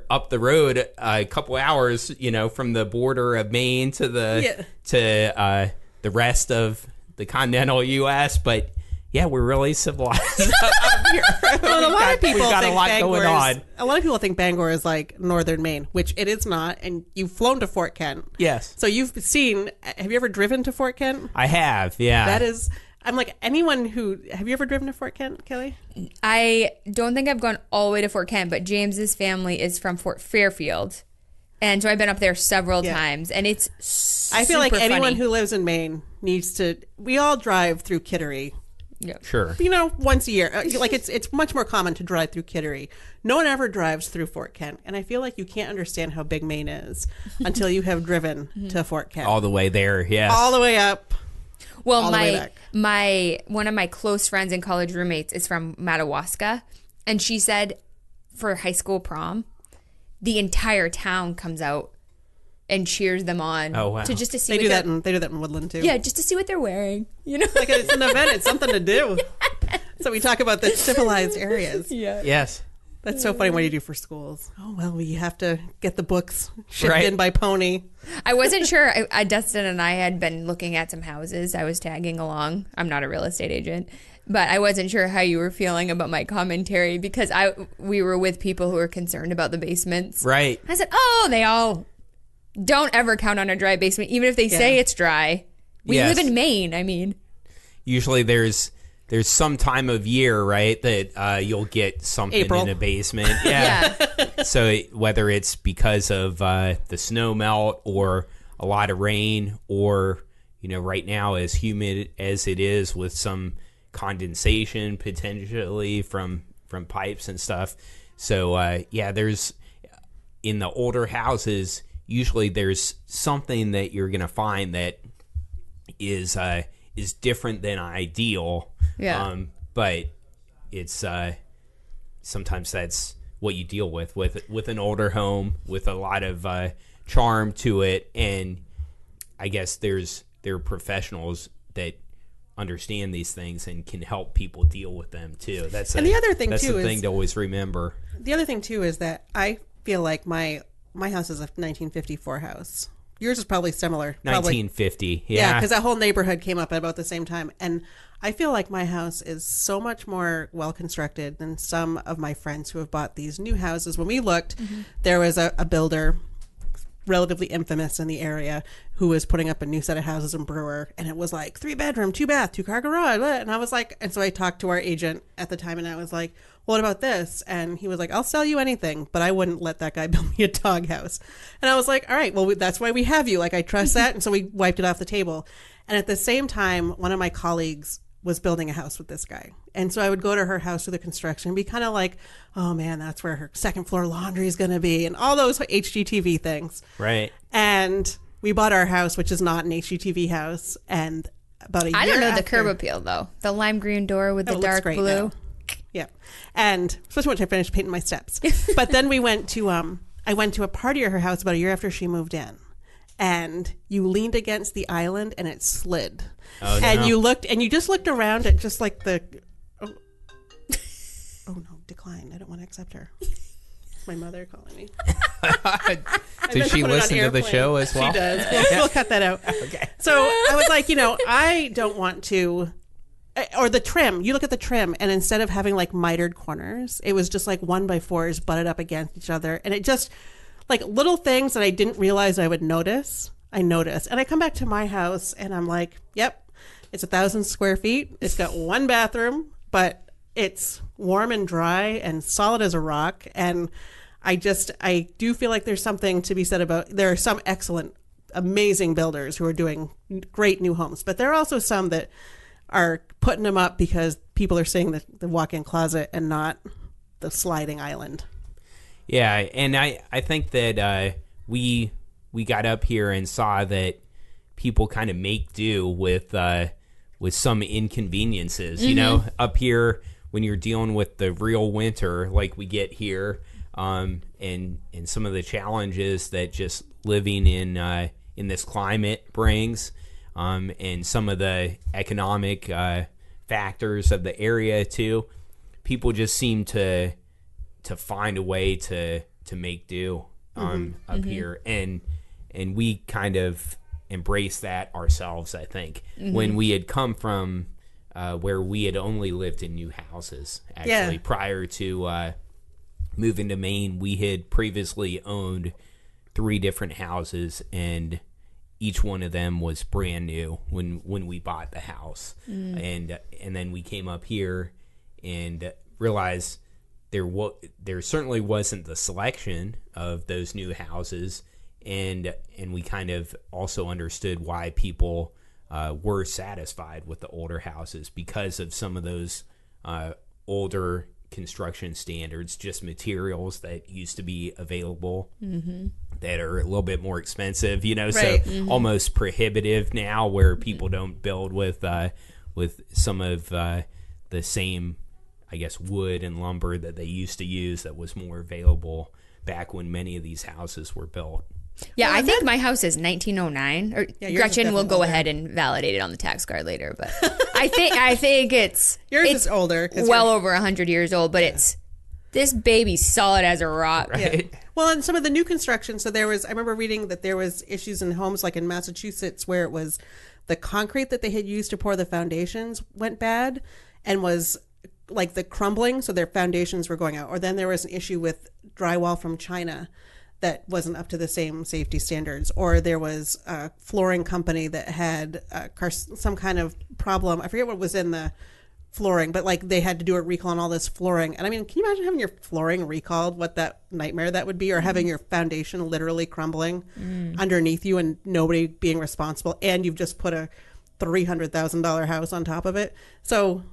up the road a couple hours, you know, from the border of Maine to the rest of the continental U.S., but yeah, we're really civilized up here. Well, a lot of people got think a lot going on. A lot of people think Bangor is like northern Maine, which it is not. And you've flown to Fort Kent. Yes. So you've seen. Have you ever driven to Fort Kent? I have. Yeah. That is. I'm like, anyone who, have you ever driven to Fort Kent, Kelley? I don't think I've gone all the way to Fort Kent, but James's family is from Fort Fairfield. And so I've been up there several times, and it's super I feel like anyone funny. who lives in Maine needs to, we all drive through Kittery. Yeah. Sure. You know, once a year. Like, it's much more common to drive through Kittery. No one ever drives through Fort Kent. And I feel like you can't understand how big Maine is until you have driven to Fort Kent. All the way there, yes. All the way up. Well, all the way back. one of my close friends and college roommates is from Madawaska, and she said for high school prom, the entire town comes out and cheers them on. Oh, wow. To see They do that in Woodland too. Yeah, just to see what they're wearing. You know, Like, it's an event. It's something to do. So we talk about the civilized areas. yeah. Yes. That's so funny. What do you do for schools? Oh, well, we have to get the books shipped Right. in by pony. I wasn't sure. Dustin and I had been looking at some houses. I was tagging along. I'm not a real estate agent, but I wasn't sure how you were feeling about my commentary, because we were with people who were concerned about the basements. Right. I said, they all don't ever count on a dry basement, even if they say it's dry. We Yes. live in Maine. I mean, Usually there's some time of year, right, that you'll get something April. in a basement. Yeah. So whether it's because of the snow melt or a lot of rain, or, you know, right now as humid as it is with some condensation potentially from pipes and stuff. So there's, in the older houses, usually there's something that you're going to find that is is different than ideal. Yeah. But it's sometimes that's what you deal with an older home with a lot of charm to it, and I guess there are professionals that understand these things and can help people deal with them too. That's the other thing that's too the is thing to always remember. The other thing too is that I feel like my house is a 1954 house. Yours is probably similar. 1950, Yeah, because that whole neighborhood came up at about the same time. And I feel like my house is so much more well-constructed than some of my friends who have bought these new houses. When we looked, there was a builder, relatively infamous in the area, who was putting up a new set of houses in Brewer. And it was like 3-bedroom, 2-bath, 2-car garage. And I was like, and so I talked to our agent at the time, and I was like, well, what about this? And he was like, I'll sell you anything, but I wouldn't let that guy build me a doghouse. And I was like, all right, well, that's why we have you. Like, I trust that. And so we wiped it off the table. And at the same time, one of my colleagues was building a house with this guy. And so I would go to her house through the construction and be kind of like, oh man, that's where her second floor laundry is going to be, and all those HGTV things. Right. And we bought our house, which is not an HGTV house. And about a year I don't know after, the curb appeal though. The lime green door with the dark blue. Now. Yeah. And especially once I finished painting my steps. But then we went to, I went to a party at her house about a year after she moved in. And you leaned against the island and it slid. Oh, no. And you just looked around at just like the, oh no, decline. I don't want to accept her. It's my mother calling me. Does she listen to the show as well? She does. We'll cut that out. Okay. So I was like, I don't want to, or the trim. You look at the trim, and instead of having like mitered corners, it was just like 1x4s butted up against each other, and it just like little things that I didn't realize I would notice. I noticed, and I come back to my house, and I'm like, yep, it's 1,000 square feet. It's got one bathroom, but it's warm and dry and solid as a rock. And I do feel like there's something to be said about, there are some excellent, amazing builders who are doing great new homes, but there are also some that are putting them up because people are seeing the walk-in closet and not the sliding island. Yeah, and I think that we got up here and saw that people kind of make do with some inconveniences. Mm-hmm. Up here when you're dealing with the real winter like we get here, and some of the challenges that just living in this climate brings, and some of the economic factors of the area too. People just seem to find a way to make do up here, and we kind of embrace that ourselves. I think when we had come from where we had only lived in new houses, actually prior to moving to Maine, we had previously owned 3 different houses, and each one of them was brand new when we bought the house. And then we came up here and realized there certainly wasn't the selection of those new houses, and we kind of also understood why people were satisfied with the older houses because of some of those older construction standards, just materials that used to be available that are a little bit more expensive, Right. So almost prohibitive now, where people don't build with some of the same, I guess, wood and lumber that they used to use that was more available back when many of these houses were built. Yeah, I think my house is 1909. Or Yeah, yours is Gretchen will definitely go older. ahead and validate it on the tax card later, but I think it's Yours is older. 'Cause well over 100 years old, but it's this baby's solid as a rock. Right? Well, and some of the new construction. So I remember reading that there was issues in homes like in Massachusetts where it was the concrete that they had used to pour the foundations went bad and was like the crumbling. So their foundations were going out. Or then there was an issue with drywall from China that wasn't up to the same safety standards. Or there was a flooring company that had some kind of problem. I forget what was in the flooring, but like they had to do a recall on all this flooring. And I mean, can you imagine having your flooring recalled, what that nightmare that would be, or having your foundation literally crumbling underneath you and nobody being responsible, and you've just put a $300,000 house on top of it. So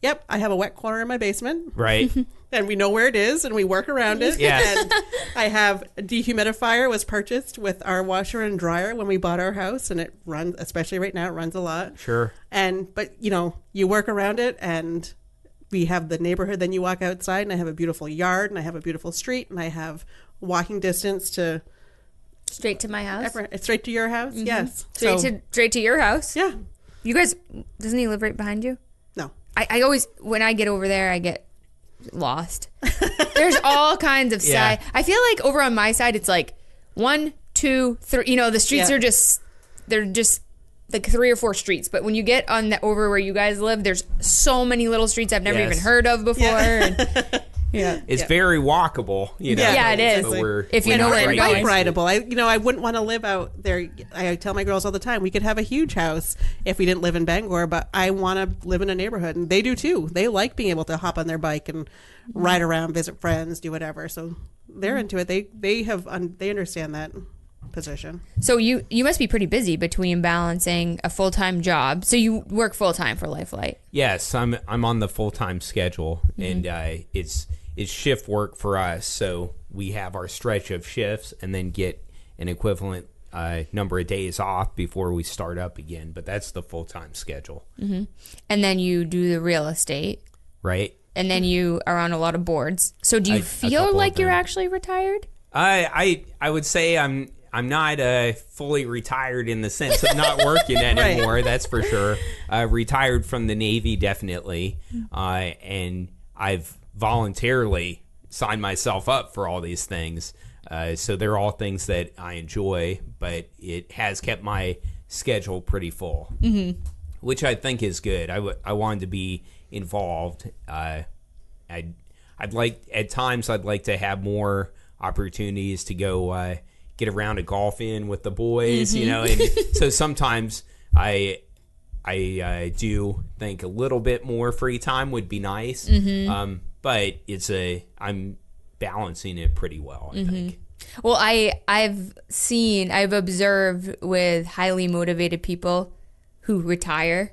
yep, I have a wet corner in my basement. Right. And we know where it is, and we work around it. Yes. And I have a dehumidifier was purchased with our washer and dryer when we bought our house, and it runs, especially right now, it runs a lot. Sure. But you work around it, and we have the neighborhood. Then you walk outside, and I have a beautiful yard, and I have a beautiful street, and I have walking distance to Straight to my house. straight to your house. Yes, Straight to your house. yeah. You guys, doesn't he live right behind you? No, I always, when I get over there, I get lost. There's all kinds of Yeah. I feel like over on my side, it's like 1, 2, 3. The streets Yeah. are they're just like 3 or 4 streets. But when you get on over where you guys live, there's so many little streets I've never Yes. even heard of before. Yeah. And, It's very walkable, Yeah, it is. So If you we're know not where right you're bike going. next to rideable. I wouldn't want to live out there. I tell my girls all the time, we could have a huge house if we didn't live in Bangor, but I want to live in a neighborhood, and they do too. They like being able to hop on their bike and ride around, visit friends, do whatever. So they're into it. They understand that position. So you must be pretty busy between balancing a full-time job. So you work full-time for Lifelight. Yes, I'm on the full-time schedule, and it's shift work for us. So we have our stretch of shifts and then get an equivalent number of days off before we start up again. But that's the full-time schedule. And then you do the real estate. Right? And then you are on a lot of boards. So do you A feel couple like of you're them. actually retired? I would say I'm not fully retired in the sense of not working anymore. That's for sure. Retired from the Navy, definitely, and I've voluntarily signed myself up for all these things. So they're all things that I enjoy, but it has kept my schedule pretty full, which I think is good. I wanted to be involved. I'd like at times I'd like to have more opportunities to go get a round of golf in with the boys, and so sometimes I do think a little bit more free time would be nice, but I'm balancing it pretty well, I think. Well, I've observed with highly motivated people who retire,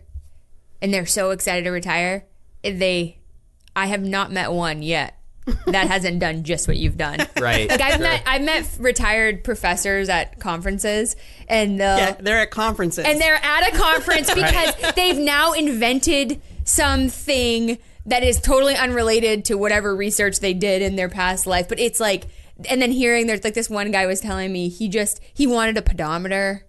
and they're so excited to retire. I have not met one yet that hasn't done just what you've done. Right. Like I've met retired professors at conferences, and They're at conferences. and they're at a conference because they've now invented something that is totally unrelated to whatever research they did in their past life. But it's like, and then there's like this one guy was telling me he wanted a pedometer,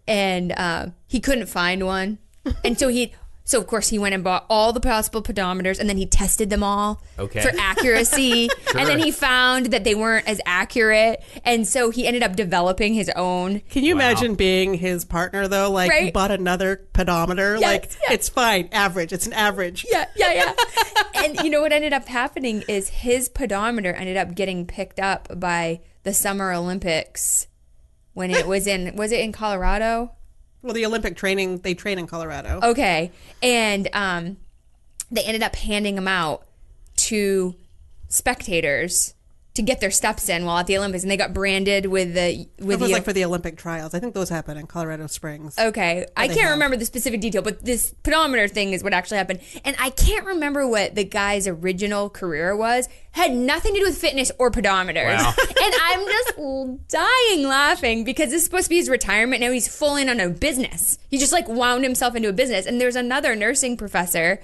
and he couldn't find one, and so of course he went and bought all the possible pedometers, and then he tested them all for accuracy. And then he found that they weren't as accurate, and so he ended up developing his own. Can you imagine being his partner though? Like, Right? you bought another pedometer. Yes, It's fine, average. It's an average. Yeah. And you know what ended up happening is his pedometer ended up getting picked up by the Summer Olympics when it was in Colorado? Well, the Olympic training, they train in Colorado. Okay. And they ended up handing them out to spectators to get their steps in while at the Olympics, and they got branded with It was like for the Olympic trials. I think those happen in Colorado Springs. Okay. I can't remember the specific detail, but this pedometer thing is what actually happened. And I can't remember what the guy's original career was. Had nothing to do with fitness or pedometers. Wow. And I'm just dying laughing because this is supposed to be his retirement. Now he's full in on a business. He just like wound himself into a business. And there's another nursing professor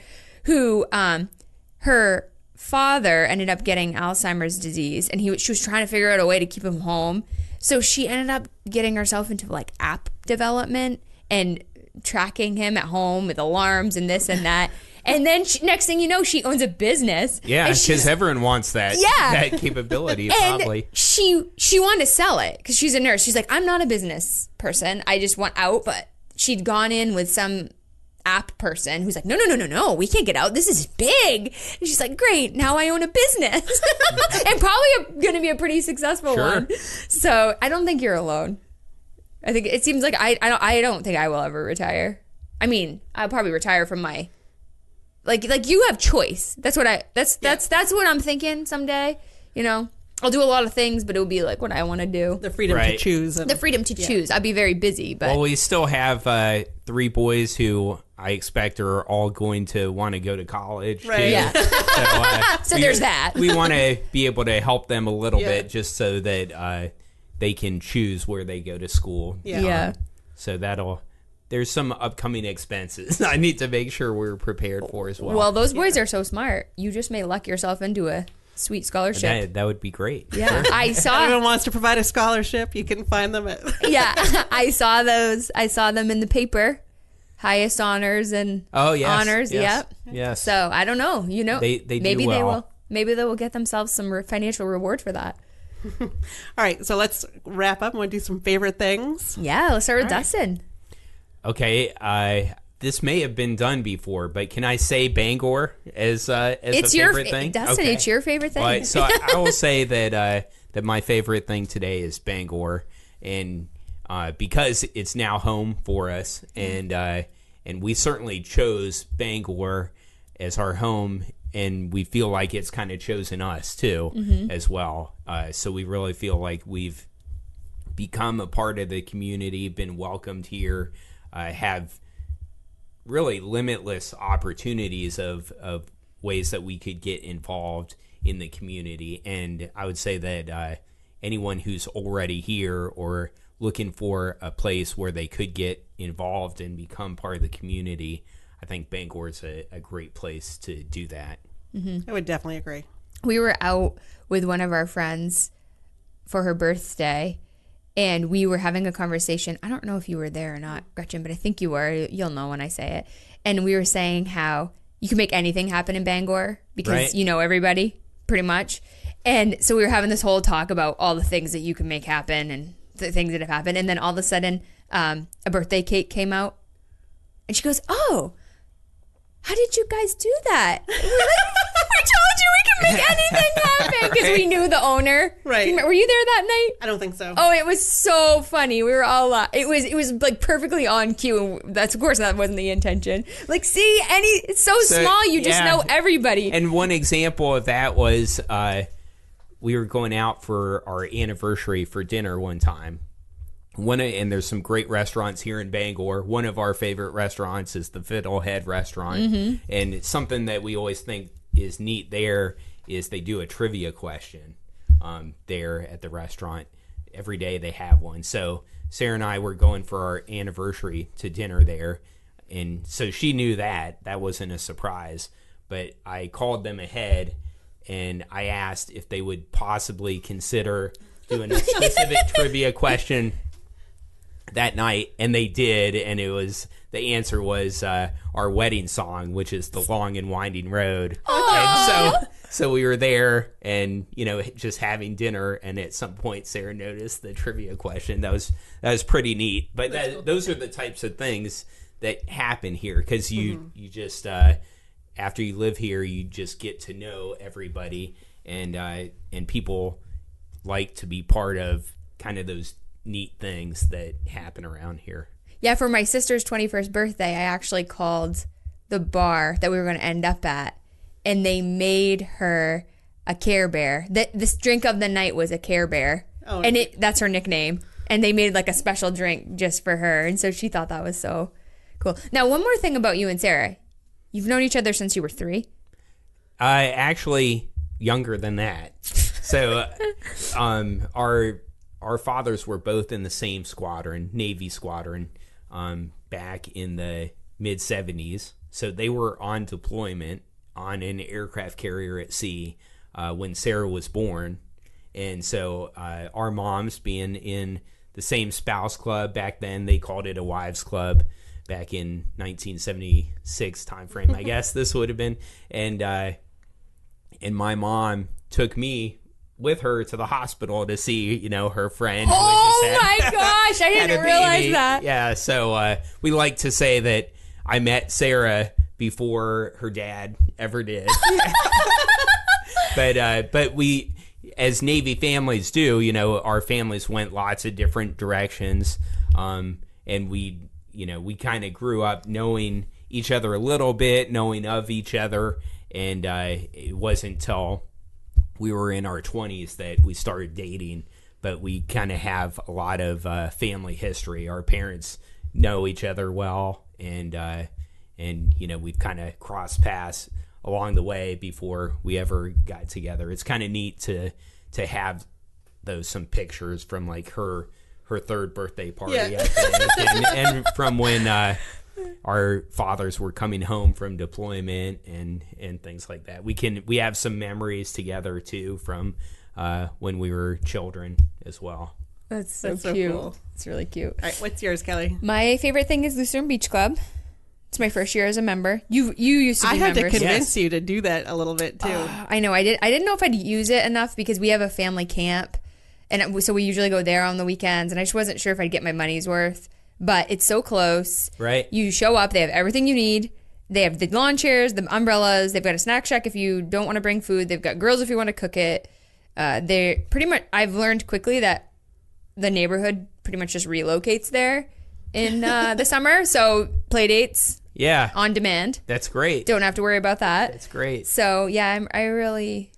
who, her father ended up getting Alzheimer's disease, and she was trying to figure out a way to keep him home. So she ended up getting herself into like app development and tracking him at home with alarms and this and that. And then next thing you know, she owns a business. Yeah, because everyone wants that capability, probably. And she wanted to sell it because she's a nurse. She's like, I'm not a business person. I just want out. But she'd gone in with some app person who's like, no, we can't get out. This is big. And she's like, great, now I own a business. And probably going to be a pretty successful one. So I don't think you're alone. I think it seems like I don't think I will ever retire. I mean, I'll probably retire from my like you have choice. That's what what I'm thinking someday. I'll do a lot of things, but it'll be like what I want to do. The freedom to choose. The freedom to choose. I'll be very busy, but Well, we still have 3 boys who I expect are all going to want to go to college. Right. Too. Yeah. So there's that. We want to be able to help them a little Yeah. bit just so that they can choose where they go to school. Yeah. So there's some upcoming expenses I need to make sure we're prepared for as well. Well, those boys are so smart. You just may luck yourself into a sweet scholarship. That would be great. Yeah, I If saw. anyone wants to provide a scholarship, you can find them at. Yeah, I saw those. I saw them in the paper. Highest honors and honors. Yes, Yep. yes. So I don't know. They maybe do they well. will. Maybe they will get themselves some financial reward for that. All right, so let's wrap up. Want to do some favorite things? Yeah, let's start with Dustin. Okay, this may have been done before, but can I say Bangor as a favorite thing? Dustin, Okay. it's your favorite thing. All right, so I will say that my favorite thing today is Bangor, and because it's now home for us, and we certainly chose Bangor as our home, and we feel like it's kind of chosen us too as well. So we really feel like we've become a part of the community, been welcomed here, have really limitless opportunities of ways that we could get involved in the community. And I would say that anyone who's already here or looking for a place where they could get involved and become part of the community, I think Bangor is a great place to do that. I would definitely agree. We were out with one of our friends for her birthday, and we were having a conversation. I don't know if you were there or not, Gretchen, but I think you were. You'll know when I say it. And we were saying how you can make anything happen in Bangor because you know everybody, pretty much. And so we were having this whole talk about all the things that you can make happen and the things that have happened. And then all of a sudden, a birthday cake came out. And she goes, "Oh, how did you guys do that?" We're like, "We told you we can make anything happen," because we knew the owner. Right. Were you there that night? I don't think so. Oh, it was so funny. We were all it was like perfectly on cue. And that's, of course, that wasn't the intention. Like, see, it's so small. You just know everybody. And one example of that was we were going out for our anniversary for dinner one time. And there's some great restaurants here in Bangor. One of our favorite restaurants is the Fiddlehead Restaurant. And it's something that we always think is neat there is they do a trivia question there at the restaurant. Every day they have one. So Sarah and I were going for our anniversary to dinner there. And so she knew that. That wasn't a surprise. But I called them ahead and I asked if they would possibly consider doing a specific trivia question that night, and they did, and the answer was our wedding song, which is "The Long and Winding Road." And so we were there, and just having dinner, and at some point Sarah noticed the trivia question. That was pretty neat. But those are the types of things that happen here because you just after you live here, you just get to know everybody, and people like to be part of kind of those neat things that happen around here. Yeah, for my sister's 21st birthday, I actually called the bar that we were going to end up at, and they made her a Care Bear. This drink of the night was a Care Bear, and that's her nickname. And they made like a special drink just for her, and so she thought that was so cool. Now, one more thing about you and Sarah. You've known each other since you were 3? Actually, younger than that. So our fathers were both in the same squadron, Navy squadron, back in the mid-'70s. So they were on deployment on an aircraft carrier at sea when Sarah was born. And so our moms being in the same spouse club back then, they called it a wives club back in 1976 timeframe, I guess this would have been. And my mom took me with her to the hospital to see, her friend. Oh my gosh, I didn't realize that. Yeah, so we like to say that I met Sarah before her dad ever did. But we, as Navy families do, our families went lots of different directions, and we kind of grew up knowing each other a little bit, knowing of each other, and it wasn't until we were in our 20s that we started dating, but we kind of have a lot of family history. Our parents know each other well, and and we've kind of crossed paths along the way before we ever got together. It's kind of neat to have some pictures from like her third birthday party, I think, and from when our fathers were coming home from deployment and things like that. We have some memories together too from when we were children as well. That's so so cute. cool. It's really cute. All right, what's yours, Kelley? My favorite thing is Lucerne Beach Club. It's my first year as a member. You used to be I had members. to convince you to do that a little bit too. I know. I didn't know if I'd use it enough because we have a family camp, and so we usually go there on the weekends. And I just wasn't sure if I'd get my money's worth. But it's so close. Right. You show up. They have everything you need. They have the lawn chairs, the umbrellas. They've got a snack shack if you don't want to bring food. They've got grills if you want to cook it. They pretty much. I've learned quickly that the neighborhood pretty much just relocates there in the summer. So play dates. Yeah. On demand. That's great. Don't have to worry about that. That's great. So yeah, I'm really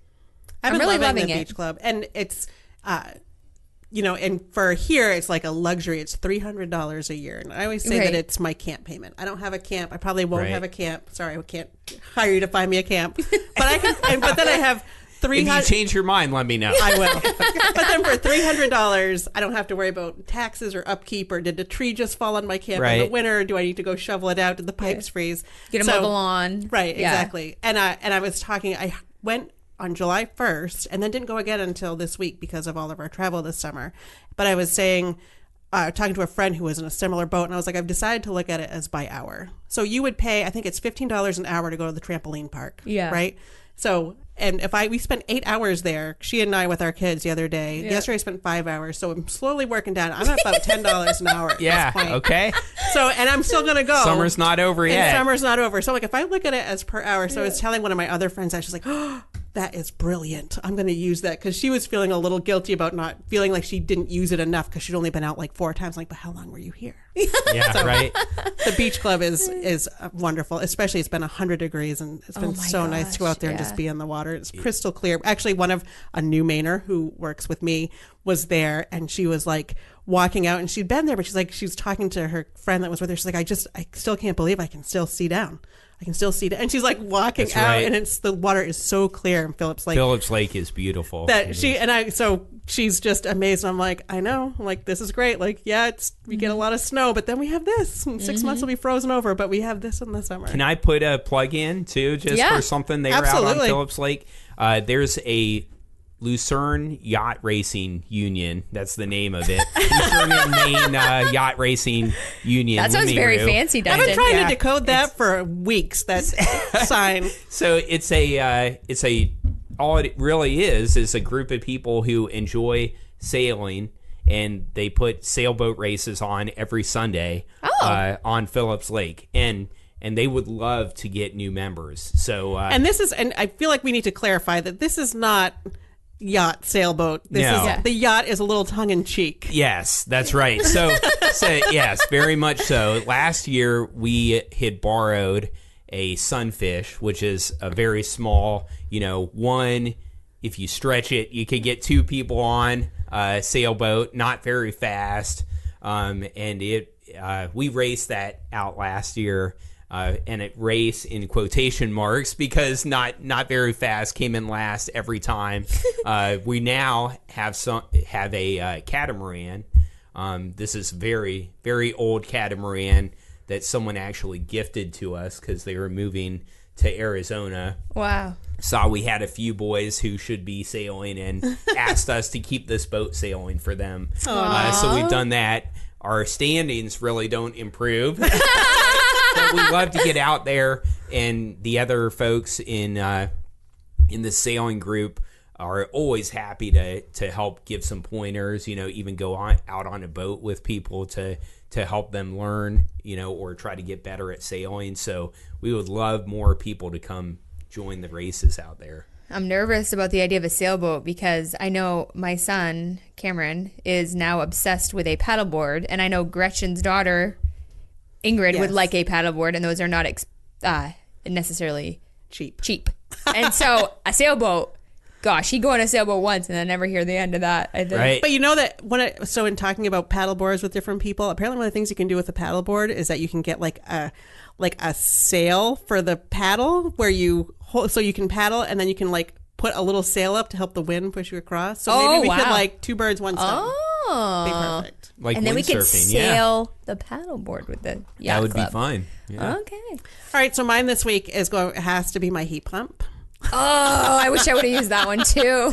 loving loving the it. beach club, and it's and for here it's like a luxury. It's $300 a year, and I always say that it's my camp payment. I don't have a camp. I probably won't have a camp. Sorry, I can't hire you to find me a camp, but I can. But then I have If you change your mind, let me know. I will. But then for $300, I don't have to worry about taxes or upkeep, or did the tree just fall on my camp in the winter? Do I need to go shovel it out? Did the pipes freeze? Get them mow the lawn. Right, Yeah. exactly. And I was talking, I went on July 1st and then didn't go again until this week because of all of our travel this summer. But I was saying, talking to a friend who was in a similar boat, and I was like, I've decided to look at it as by hour. So you would pay, I think it's $15 an hour to go to the trampoline park. Yeah. Right? So, and we spent 8 hours there, she and I with our kids the other day. Yeah. Yesterday I spent 5 hours. So I'm slowly working down. I'm at about $10 an hour at Yeah. this point. Okay. So, and I'm still going to go. Summer's not over yet. And summer's not over. So like if I look at it as per hour, so I was telling one of my other friends, I was like, oh, that is brilliant. I'm going to use that, because she was feeling a little guilty about not feeling like she didn't use it enough because she'd only been out like 4 times. Like, but how long were you here? Yeah, right. The beach club is wonderful, especially it's been 100 degrees and it's been so nice to go out there and just be in the water. It's crystal clear. Actually, a new Mainer who works with me was there, and she was like walking out, and she'd been there, but she was talking to her friend that was with her. She's like, I still can't believe I can still see down. I can still see it. And she's like walking out, and the water is so clear in Phillips Lake. Phillips Lake is beautiful. So she's just amazed. I'm like, I know. I'm like, this is great. Like, yeah, we get a lot of snow, but then we have this. In 6 months will be frozen over, but we have this in the summer. Can I put a plug in too, just for something there out on Phillips Lake? There's a Lucerne Yacht Racing Union. That's the name of it. Lucerne and Maine Yacht Racing Union. That sounds very fancy, Dustin. I've been trying to decode that for weeks. That sign. So it's all it really is a group of people who enjoy sailing, and they put sailboat races on every Sunday on Phillips Lake, and they would love to get new members. So and I feel like we need to clarify that this is not yacht sailboat. The yacht is a little tongue in cheek. Yes, that's right. So yes, very much so. Last year we had borrowed a sunfish, which is a very small, one, if you stretch it, you could get 2 people on a sailboat, not very fast. And we raced that out last year. And it race in quotation marks because not very fast, came in last every time. We now have a catamaran. This is very, very old catamaran that someone actually gifted to us because they were moving to Arizona. Wow. Saw we had a few boys who should be sailing and asked us to keep this boat sailing for them. So we've done that. Our standings really don't improve. But we love to get out there, and the other folks in the sailing group are always happy to help give some pointers, even go out on a boat with people to help them learn, or try to get better at sailing. So we would love more people to come join the races out there. I'm nervous about the idea of a sailboat because I know my son, Cameron, is now obsessed with a paddleboard, and I know Gretchen's daughter, Ingrid, would like a paddleboard, and those are not necessarily cheap. And so a sailboat gosh, he'd go on a sailboat once and then never hear the end of that. I think. Right. But you know that so in talking about paddle boards with different people, apparently one of the things you can do with a paddle board is that you can get like a sail for the paddle where you hold, so you can paddle and then you can like put a little sail up to help the wind push you across. So maybe we could like two birds, one stone. Be perfect. Like and then we could windsurfing, sail the paddleboard with the yacht that would club. be fun. Yeah. Okay. All right, so mine this week has to be my heat pump. Oh, I wish I would have used that one too.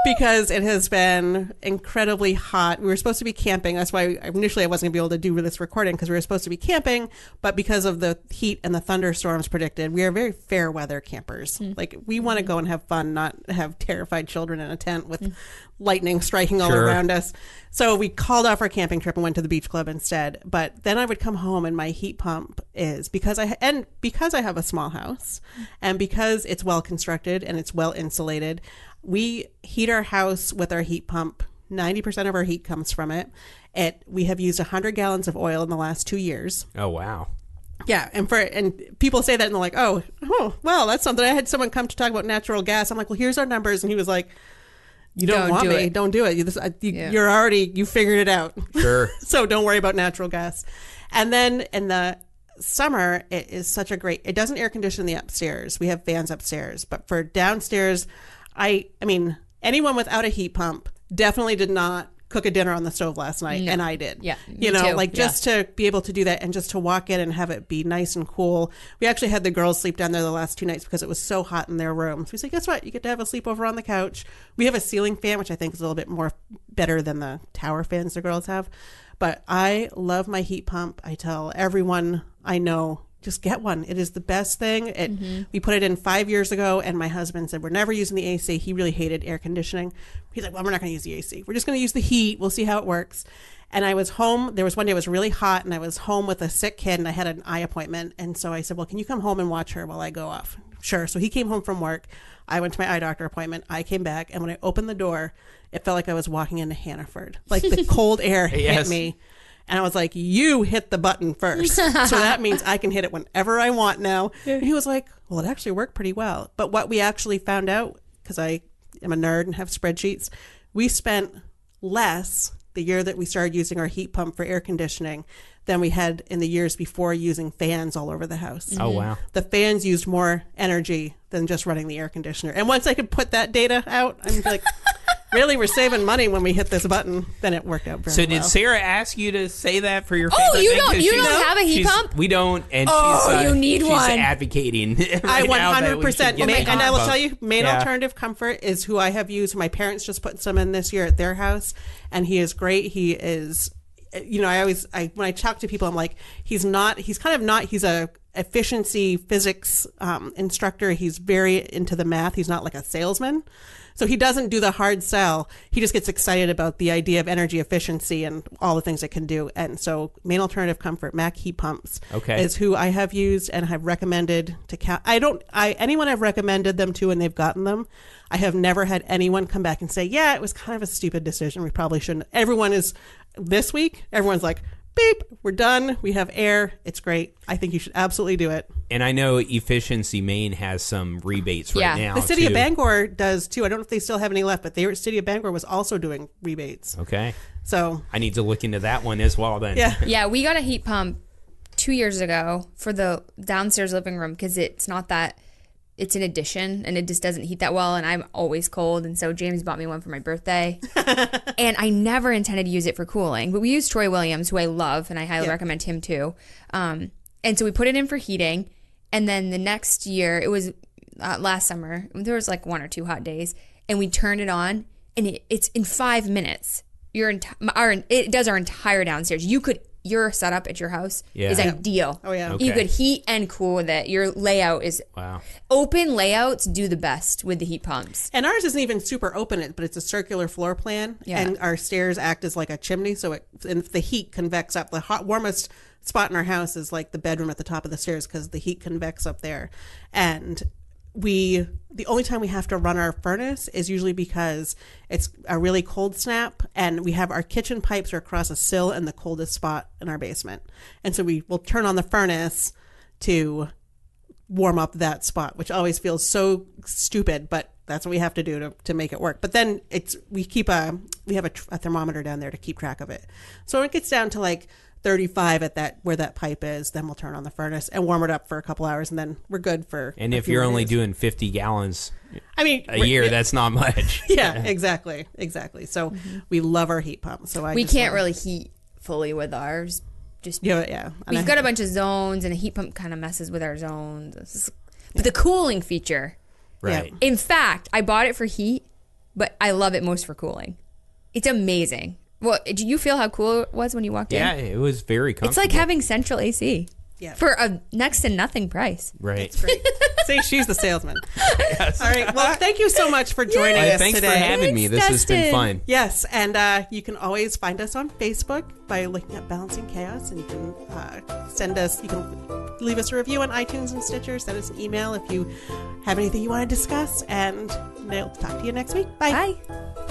Because it has been incredibly hot. We were supposed to be camping. That's why initially I wasn't going to be able to do this recording because we were supposed to be camping. But because of the heat and the thunderstorms predicted, we are very fair weather campers. Like we want to go and have fun, not have terrified children in a tent with lightning striking all around us. So we called off our camping trip and went to the beach club instead. But then I would come home and my heat pump is because I have a small house and because it's well constructed and it's well insulated, we heat our house with our heat pump. 90% of our heat comes from it. We have used 100 gallons of oil in the last 2 years. Oh, wow. Yeah, and people say that and they're like, oh, well, that's something. I had someone come to talk about natural gas. I'm like, well, here's our numbers, and he was like, you don't want me. Don't do it. You're already, you figured it out. Sure. So don't worry about natural gas. And then in the summer, it is such a great, it doesn't air condition the upstairs. We have fans upstairs. But for downstairs, I mean, anyone without a heat pump definitely did not cook a dinner on the stove last night. No. And I did. Yeah. Just to be able to do that and just to walk in and have it be nice and cool. We actually had the girls sleep down there the last 2 nights because it was so hot in their rooms. We said, guess what? You get to have a sleepover on the couch. We have a ceiling fan, which I think is a little bit more better than the tower fans the girls have. But I love my heat pump. I tell everyone I know, just get one. It is the best thing. We put it in 5 years ago, and my husband said, we're never using the AC. He really hated air conditioning. He's like, well, we're not going to use the AC. We're just going to use the heat. We'll see how it works. And I was home. There was one day it was really hot, and I was home with a sick kid, and I had an eye appointment. And so I said, well, can you come home and watch her while I go off? Sure. So he came home from work. I went to my eye doctor appointment. I came back, and when I opened the door, it felt like I was walking into Hannaford. Like the cold air hit me. And I was like, you hit the button first. So that means I can hit it whenever I want now. And he was like, well, it actually worked pretty well. But what we actually found out, because I am a nerd and have spreadsheets, we spent less the year that we started using our heat pump for air conditioning than we had in the years before using fans all over the house. Oh, wow. The fans used more energy than just running the air conditioner. And once I could put that data out, I'm like... Really, we're saving money when we hit this button. Then it worked out very well. So did Sarah ask you to say that for your favorite thing? You don't have a heat pump? We don't, and you need one. She's advocating. I 100%. And I will tell you, Maine Alternative Comfort is who I have used. My parents just put some in this year at their house, and he is great. He is, when I talk to people, I'm like, he's a efficiency physics instructor. He's very into the math. He's not like a salesman. So he doesn't do the hard sell. He just gets excited about the idea of energy efficiency and all the things it can do. And so Maine Alternative Comfort, MAC heat pumps, is who I have used and have recommended to anyone I've recommended them to and they've gotten them. I have never had anyone come back and say, yeah, it was kind of a stupid decision. We probably shouldn't. Everyone's like, beep, we're done. We have air. It's great. I think you should absolutely do it. And I know Efficiency Maine has some rebates right now. The city of Bangor does too. I don't know if they still have any left, but the city of Bangor was also doing rebates. Okay. So I need to look into that one as well then. Yeah. Yeah, we got a heat pump 2 years ago for the downstairs living room because it's an addition and it just doesn't heat that well and I'm always cold, and so James bought me one for my birthday. And I never intended to use it for cooling, but we used Troy Williams, who I love and I highly recommend him too. And so we put it in for heating, and then the next year, it was last summer, there was like 1 or 2 hot days, and we turned it on and it's in 5 minutes. It does our entire downstairs. Your setup at your house is ideal. Oh, yeah. Okay. You could heat and cool with it. Your layout is... Wow. Open layouts do the best with the heat pumps. And ours isn't even super open, but it's a circular floor plan. Yeah. And our stairs act as like a chimney, so the heat convects up. The warmest spot in our house is like the bedroom at the top of the stairs because the heat convects up there. And the only time we have to run our furnace is usually because it's a really cold snap and we have our kitchen pipes are across a sill in the coldest spot in our basement. And so we will turn on the furnace to warm up that spot, which always feels so stupid, but That's what we have to do to make it work. But then we have a thermometer down there to keep track of it. So when it gets down to like 35 at where that pipe is, then we'll turn on the furnace and warm it up for a couple hours, and then we're good for. And if you're only doing 50 gallons, a year, that's not much. Yeah, exactly. So we love our heat pump. So we can't really heat fully with ours. Yeah. We've got a bunch of zones, and a heat pump kind of messes with our zones. But the cooling feature, right? In fact, I bought it for heat, but I love it most for cooling. It's amazing. Well, did you feel how cool it was when you walked in? Yeah, it was very comfortable. It's like having central AC. Yeah. For a next to nothing price. Right. It's great. See, she's the salesman. Yes. All right. Well, thank you so much for joining us thanks today. for having me. This has been fun. Yes, and you can always find us on Facebook by looking at Balancing Chaos, and you can you can leave us a review on iTunes and Stitcher. Send us an email if you have anything you want to discuss, and we'll talk to you next week. Bye. Bye.